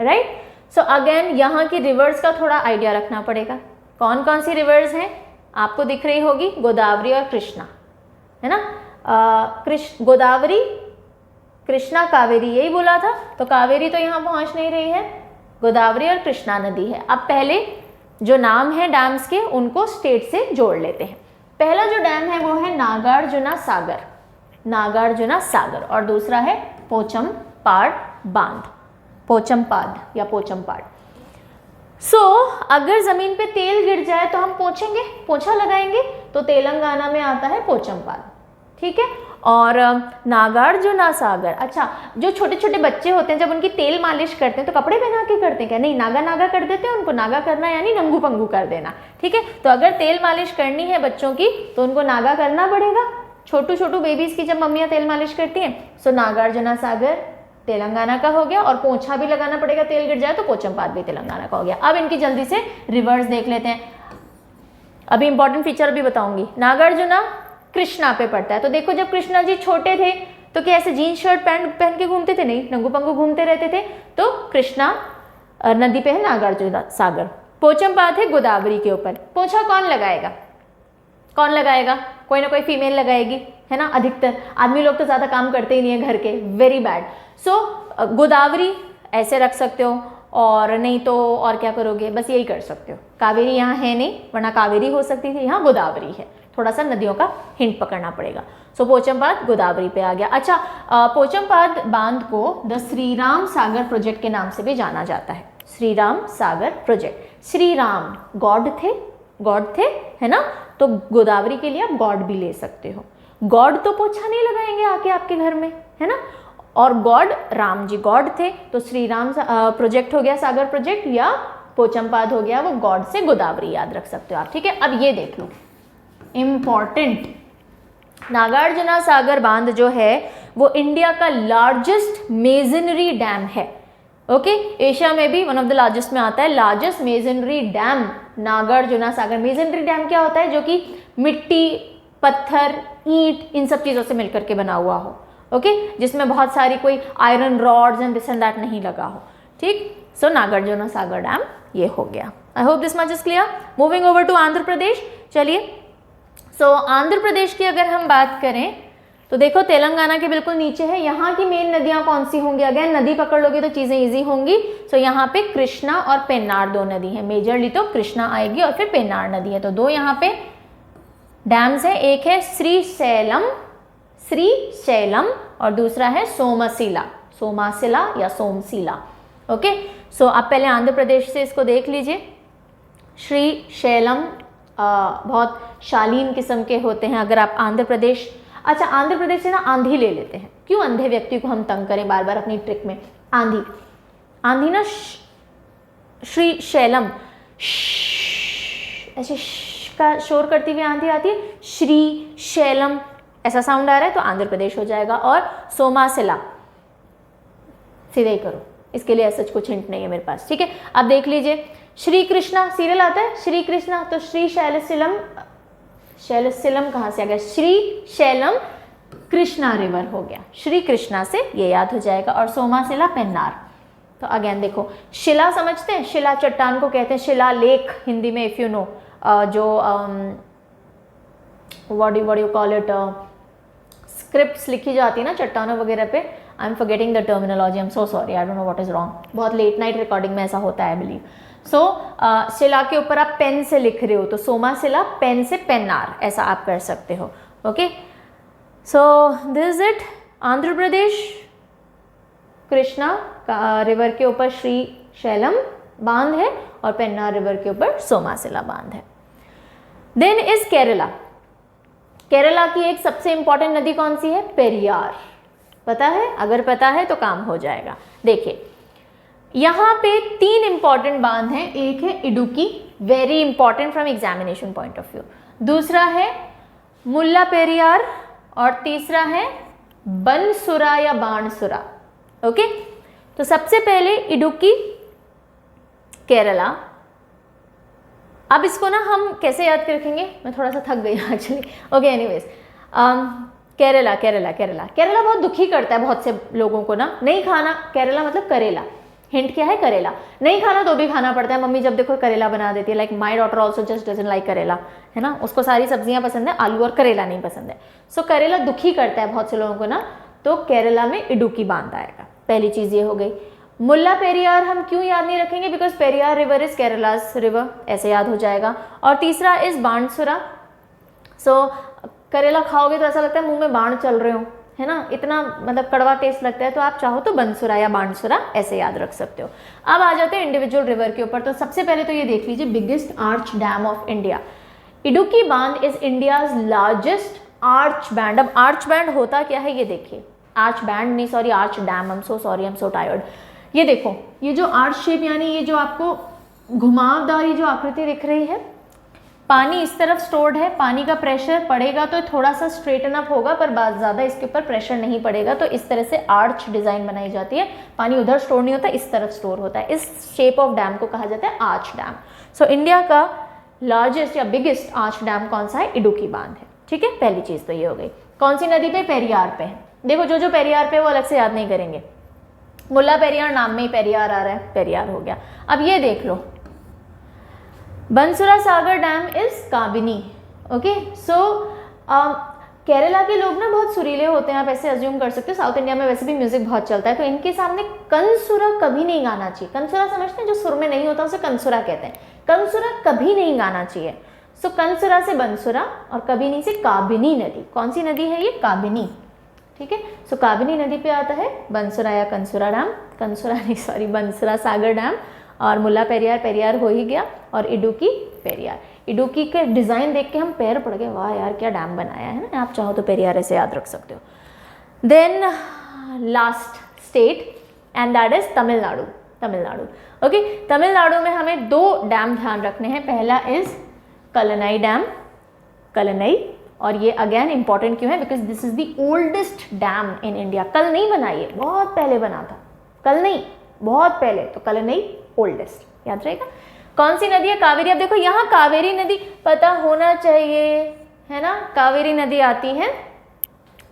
right. So again यहाँ की रिवर्स का थोड़ा आइडिया रखना पड़ेगा। कौन कौन सी रिवर्स हैं? आपको दिख रही होगी, गोदावरी और कृष्णा, है ना। गोदावरी, कृष्णा, कावेरी, यही बोला था। तो कावेरी तो यहाँ पहुँच नहीं रही है, गोदावरी और कृष्णा नदी है। अब पहले जो नाम है डैम्स के उनको स्टेट से जोड़ लेते हैं। पहला जो डैम है वो है नागार्जुना सागर, नागार्जुना सागर, और दूसरा है पोचमपाड बांध, पोचमपाद या पोचमपाड। अगर जमीन पे तेल गिर जाए तो हम पोंछेंगे, पोंछा लगाएंगे, तो तेलंगाना में आता है पोचमपाद, ठीक है। और नागार्जुना सागर, अच्छा, जो छोटे छोटे बच्चे होते हैं जब उनकी तेल मालिश करते हैं तो कपड़े पहना के करते हैं क्या? नहीं, नागा नागा कर देते हैं उनको। नागा करना यानी नंगू पंगू कर देना, ठीक है। तो अगर तेल मालिश करनी है बच्चों की तो उनको नागा करना पड़ेगा। छोटू छोटू बेबीज की जब मम्मियाँ तेल मालिश करती हैं। सो नागार्जुना सागर तेलंगाना का हो गया, और पोंछा भी लगाना पड़ेगा, तेल गिर जाए तो पोचमपाद भी तेलंगाना का हो गया। अब इनकी जल्दी से रिवर्स देख लेते हैं। अभी इंपॉर्टेंट फीचर भी बताऊंगी। नागार्जुना कृष्णा पे पड़ता है। तो देखो, जब कृष्णा जी छोटे थे तो क्या ऐसे जीन्स शर्ट पहन के घूमते थे? नहीं, नंगू पंगू घूमते रहते थे। तो कृष्णा नदी पे है नागार्जुना सागर। पोचमपाद है गोदावरी के ऊपर। पोंछा कौन लगाएगा? कौन लगाएगा? कोई ना कोई फीमेल लगाएगी, है ना। अधिकतर आदमी लोग तो ज़्यादा काम करते ही नहीं है घर के, वेरी बैड। गोदावरी ऐसे रख सकते हो, और नहीं तो और क्या करोगे? बस यही कर सकते हो। कावेरी यहाँ है नहीं, वरना कावेरी हो सकती थी, यहाँ गोदावरी है। थोड़ा सा नदियों का हिंट पकड़ना पड़ेगा। पोचमपाद गोदावरी पे आ गया। अच्छा, पोचमपाद बांध को द श्री राम सागर प्रोजेक्ट के नाम से भी जाना जाता है। श्री राम सागर प्रोजेक्ट, श्री राम गॉड थे, है ना। तो गोदावरी के लिए आप गॉड भी ले सकते हो। गॉड तो पोछा नहीं लगाएंगे आके आपके घर में, है ना। और गॉड, राम जी गॉड थे, तो श्री राम प्रोजेक्ट हो गया, सागर प्रोजेक्ट, या पोचमपाद हो गया वो गॉड से गोदावरी, याद रख सकते हो आप, ठीक है। अब ये देख लो, इम्पॉर्टेंट, नागार्जुना सागर बांध जो है वो इंडिया का लार्जेस्ट मेजनरी डैम है, ओके। एशिया में भी वन ऑफ द लार्जेस्ट में आता है। लार्जेस्ट मेजनरी डैम नागार्जुना सागर। मेजनरी डैम क्या होता है? जो कि मिट्टी, पत्थर, ईंट, इन सब चीज़ों से मिलकर के बना हुआ हो, ओके, जिसमें बहुत सारी कोई iron rods and this and that नहीं लगा हो, ठीक। सो नागार्जुना सागर डैम ये हो गया। I hope this much is clear. Moving over to Andhra Pradesh. चलिए, आंध्र प्रदेश की अगर हम बात करें तो देखो, तेलंगाना के बिल्कुल नीचे है। यहाँ की मेन नदियाँ कौन सी होंगी? अगेन नदी पकड़ लोगे तो चीज़ें ईजी होंगी। यहाँ पे कृष्णा और पेन्नार दो नदी है। मेजरली तो कृष्णा आएगी और फिर पेन्नार नदी है। तो दो यहाँ पे डैम्स है, एक है श्रीशैलम और दूसरा है सोमासिला या सोमशिला, ओके। आप पहले आंध्र प्रदेश से इसको देख लीजिए। श्रीशैलम बहुत शालीन किस्म के होते हैं। अगर आप आंध्र प्रदेश, अच्छा, आंध्र प्रदेश से ना आंधी ले लेते हैं। क्यों अंधे व्यक्ति को हम तंग करें बार बार अपनी ट्रिक में? आंधी ना श्रीशैलम ऐसे का शोर करती हुई आंधी आती है। श्रीशैलम ऐसा साउंड आ रहा है तो आंध्र प्रदेश हो जाएगा। और सोमासिला सीधे ही करो, इसके लिए ऐसा कुछ हिंट नहीं है मेरे पास, ठीक है। अब देख लीजिए, श्री कृष्णा सीरियल आता है, श्री कृष्णा, तो श्री शैलशिलम कहाँ से आ गया? श्री शैलम कृष्णा रिवर हो गया। श्री कृष्णा से ये याद हो जाएगा। और सोमासिला पेन्नार। तो अगेन देखो, शिला समझते हैं? शिला चट्टान को कहते हैं, शिला लेख हिंदी में, इफ यू नो, जो what you call it, scripts लिखी जाती है ना चट्टानों वगैरह पे। I am forgetting the terminology, I am so sorry, I don't know what is wrong. बहुत लेट नाइट रिकॉर्डिंग में ऐसा होता है, आई बिलीव। शिला के ऊपर आप पेन से लिख रहे हो तो सोमासिला, पेन से पेन्नार, ऐसा आप कर सकते हो, okay. This it. Andhra Pradesh Krishna river के ऊपर श्रीशैलम बांध है और पेन्नार रिवर के ऊपर सोमासिला बांध है। Then is Kerala. केरला की एक सबसे इंपॉर्टेंट नदी कौन सी है? पेरियार। पता है? अगर पता है तो काम हो जाएगा। देखिए, यहाँ पे तीन इंपॉर्टेंट बांध हैं। एक है Idukki, very important from examination point of view. दूसरा है मुल्ला पेरियार और तीसरा है बनसुरा या बाणसुरा, ओके। तो सबसे पहले इडुक्की केरला। अब इसको ना हम कैसे याद रखेंगे, मैं थोड़ा सा थक गई actually. Okay anyways, Kerala Kerala Kerala Kerala बहुत दुखी करता है बहुत से लोगों को ना, नहीं खाना, केरला मतलब करेला, हिंट क्या है करेला, नहीं खाना तो भी खाना पड़ता है। मम्मी जब देखो करेला बना देती है, like my daughter also just doesn't like करेला, है ना, उसको सारी सब्जियां पसंद है, आलू और करेला नहीं पसंद है। सो करेला दुखी करता है बहुत से लोगों को ना, तो केरला में इडुक्की बांध आएगा। पहली चीज ये हो गई। मुल्ला पेरियार हम क्यों याद नहीं रखेंगे, because Periyar river is Kerala's river, ऐसे याद हो जाएगा। और तीसरा इज बाणसुरा। सो करेला खाओगे तो ऐसा लगता है मुंह में बाण चल रहे हो, है ना, इतना मतलब कड़वा टेस्ट लगता है, तो आप चाहो तो बंसुरा या बाणसुरा ऐसे याद रख सकते हो। अब आ जाते हैं इंडिविजुअल रिवर के ऊपर। तो सबसे पहले तो ये देख लीजिए, biggest arch dam of India, Idukki बांध is India's largest arch band. अब आर्च बैंड होता क्या है ये देखिए, आर्च बैंड नहीं sorry, arch dam, I am so sorry, I am so tired. ये देखो, ये जो आर्च शेप यानी ये जो आपको घुमावदारी जो आकृति दिख रही है, पानी इस तरफ स्टोर्ड है, पानी का प्रेशर पड़ेगा तो थोड़ा सा स्ट्रेटन अप होगा, पर बहुत ज़्यादा इसके ऊपर प्रेशर नहीं पड़ेगा, तो इस तरह से आर्च डिज़ाइन बनाई जाती है। पानी उधर स्टोर नहीं होता, इस तरफ स्टोर होता है। इस शेप ऑफ डैम को कहा जाता है आर्च डैम। सो इंडिया का लार्जेस्ट या बिगेस्ट आर्च डैम कौन सा है, इडुक्की बांध है। ठीक है, पहली चीज़ तो ये हो गई। कौन सी नदी पे, पेरियार पे है। देखो जो जो पेरियार पे वो अलग से याद नहीं करेंगे, मुल्ला पेरियार नाम में ही पेरियार आ रहा है, पेरियार हो गया। अब ये देख लो, बंसुरा सागर डैम इज काबिनी। ओके, सो केरला के लोग ना बहुत सुरीले होते हैं, आप ऐसे अज्यूम कर सकते हो, साउथ इंडिया में वैसे भी म्यूजिक बहुत चलता है, तो इनके सामने कंसुरा कभी नहीं गाना चाहिए। कंसुरा समझते हैं, जो सुर में नहीं होता उसे कंसुरा कहते हैं, कंसुरा कभी नहीं गाना चाहिए। सो कंसुरा से बंसुरा और कबिनी से काबिनी नदी। कौन सी नदी है ये, काबिनी। ठीक है, सो काबिनी नदी पे आता है बंसुरा या कंसुरा डैम, कंसुरा नहीं सॉरी, बंसुरा सागर डैम। और मुल्ला पेरियार, पेरियार हो ही गया, और इडुक्की पेरियार। इडुक्की के डिज़ाइन देख के हम पैर पड़ गए, वाह यार क्या डैम बनाया है ना, आप चाहो तो पेरियार ऐसे याद रख सकते हो। Then last state and that is Tamil Nadu. Tamil Nadu, okay, Tamil Nadu में हमें दो डैम ध्यान रखने हैं। पहला इज कलनई डैम, कलनई, और ये अगेन इंपॉर्टेंट क्यों है, because this is the oldest dam in India. कल नहीं बना, ये बहुत पहले बना था, कल नहीं बहुत पहले, तो कलनई ओल्डेस्ट, याद रहेगा। कौन सी नदी है, कावेरी। अब देखो यहाँ कावेरी नदी पता होना चाहिए, है ना, कावेरी नदी आती है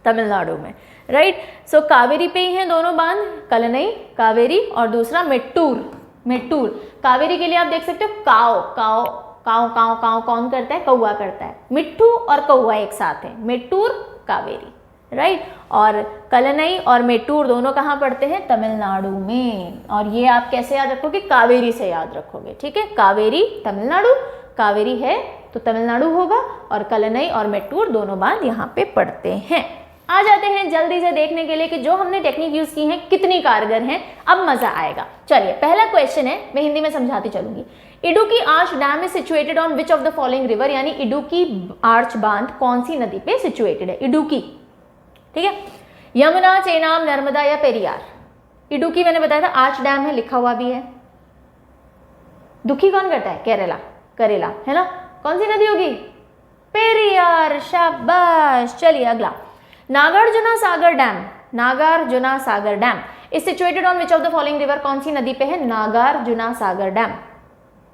तमिलनाडु में, राइट। सो कावेरी पे ही हैं दोनों बांध, कलनई कावेरी, और दूसरा मेट्टूर। मेट्टूर, कावेरी के लिए आप देख सकते हो काव, काव काव काव काव कौन करता है, कौआ करता है, मिट्ठू और कौआ एक साथ है, मेट्टूर कावेरी, राइट। और कलनई और मेट्टूर दोनों कहाँ पड़ते हैं, तमिलनाडु में। और ये आप कैसे याद रखोगे, कावेरी से याद रखोगे। ठीक है, कावेरी तमिलनाडु, कावेरी है तो तमिलनाडु होगा, और कलनई और मेट्टूर दोनों बांध यहाँ पे पड़ते हैं। आ जाते हैं जल्दी से देखने के लिए कि जो हमने टेक्निक यूज की है कितनी कारगर हैं। अब मजा आएगा। चलिए पहला क्वेश्चन है, मैं हिंदी में समझाती चलूंगी। Idukki arch dam is situated on which of the following river, यानी इडुक्की आर्च बांध कौन सी नदी पे सिचुएटेड है, इडुक्की। ठीक है, यमुना, चेनाब, नर्मदा या पेरियार। इडुक्की मैंने बताया था आर्च डैम है, लिखा हुआ भी है। दुखी कौन करता है, केरला, करेला, है ना। कौन सी नदी होगी, पेरियार, शाबाश। चलिए अगला, Nagarjuna Sagar dam, Nagarjuna Sagar dam is situated on which of the following river, कौन सी नदी पे है, नागार्जुना सागर डैम।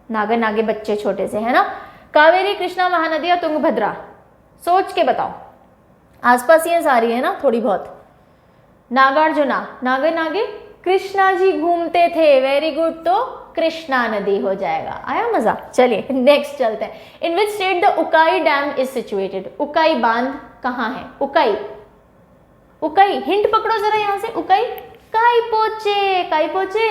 नागर नागे बच्चे छोटे से, है ना। कावेरी, कृष्णा, महानदी या तुंगभद्रा, सोच के बताओ, आसपास ये सारी है ना थोड़ी बहुत। नागार्जुना, नागे नागे कृष्णा जी घूमते थे, वेरी गुड, तो कृष्णा नदी हो जाएगा। आया मजा। चलिए नेक्स्ट चलते हैं। In which state the Ukai dam is situated, Ukai बांध कहाँ है, उकाई, उकाई हिंट पकड़ो जरा यहाँ से, उकाई, काई पोचे, काई पोचे,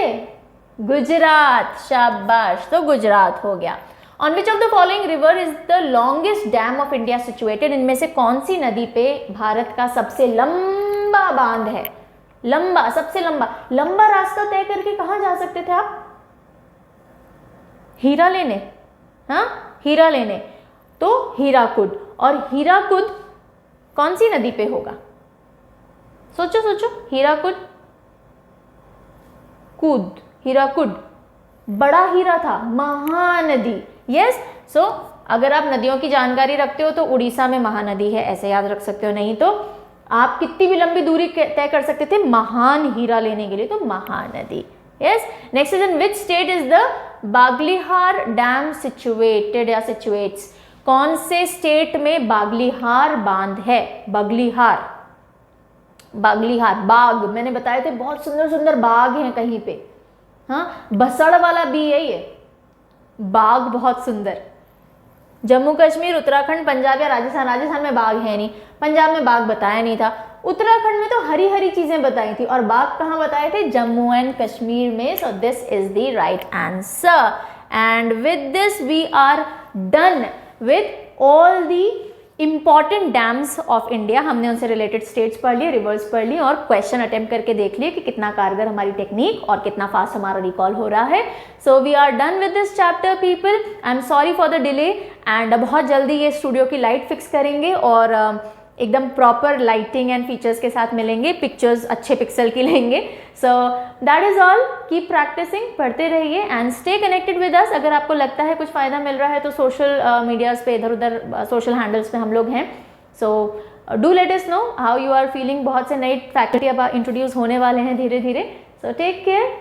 गुजरात, शाबाश, तो गुजरात हो गया। On which of the following river is the longest dam of India situated, इनमें से कौन सी नदी पे भारत का सबसे लंबा बांध है, लंबा, सबसे लंबा। लंबा रास्ता तय करके कहाँ जा सकते थे आप, हीरा लेने, हाँ हीरा लेने, तो हीराकुद। और हीराकुद कौन सी नदी पे होगा, सोचो सोचो, हीराकुद, कूद, हीराकुद बड़ा हीरा था, महानदी। यस, सो अगर आप नदियों की जानकारी रखते हो तो उड़ीसा में महानदी है, ऐसे याद रख सकते हो। नहीं तो आप कितनी भी लंबी दूरी तय कर सकते थे महान हीरा लेने के लिए, तो Mahanadi. Yes. Next is in which state is the Baglihar dam situated या situates? कौन से स्टेट में बागलीहार बांध है? बागलीहार, बागलीहार बाग मैंने बताए थे, बहुत सुंदर सुंदर बाग हैं कहीं पे। हाँ, बसड़ वाला बी है ये, बाग बहुत सुंदर। जम्मू कश्मीर, उत्तराखंड, पंजाब या राजस्थान, राजस्थान में बाग है नहीं, पंजाब में बाग बताया नहीं था, उत्तराखंड में तो हरी हरी चीजें बताई थी, और बाग कहाँ बताए थे? जम्मू एंड कश्मीर में। So this is the right answer. And with this we are done with all the important dams of India. हमने उनसे रिलेटेड स्टेट्स पढ़ लिए, रिवर्स पढ़ लिए, और क्वेश्चन अटेम्प्ट करके देख लिए कि कितना कारगर हमारी टेक्निक और कितना फास्ट हमारा रिकॉल हो रहा है। So we are done with this chapter people. I am sorry for the delay, and बहुत जल्दी ये स्टूडियो की लाइट फिक्स करेंगे और एकदम प्रॉपर लाइटिंग एंड फीचर्स के साथ मिलेंगे, पिक्चर्स अच्छे पिक्सल की लेंगे। So that is all, keep practicing, पढ़ते रहिए and stay connected with us. अगर आपको लगता है कुछ फ़ायदा मिल रहा है तो सोशल मीडियाज़ पे, इधर उधर सोशल हैंडल्स पे हम लोग हैं। So do let us know how you are feeling. बहुत से नए फैकल्टी अब इंट्रोड्यूस होने वाले हैं धीरे धीरे। So take care.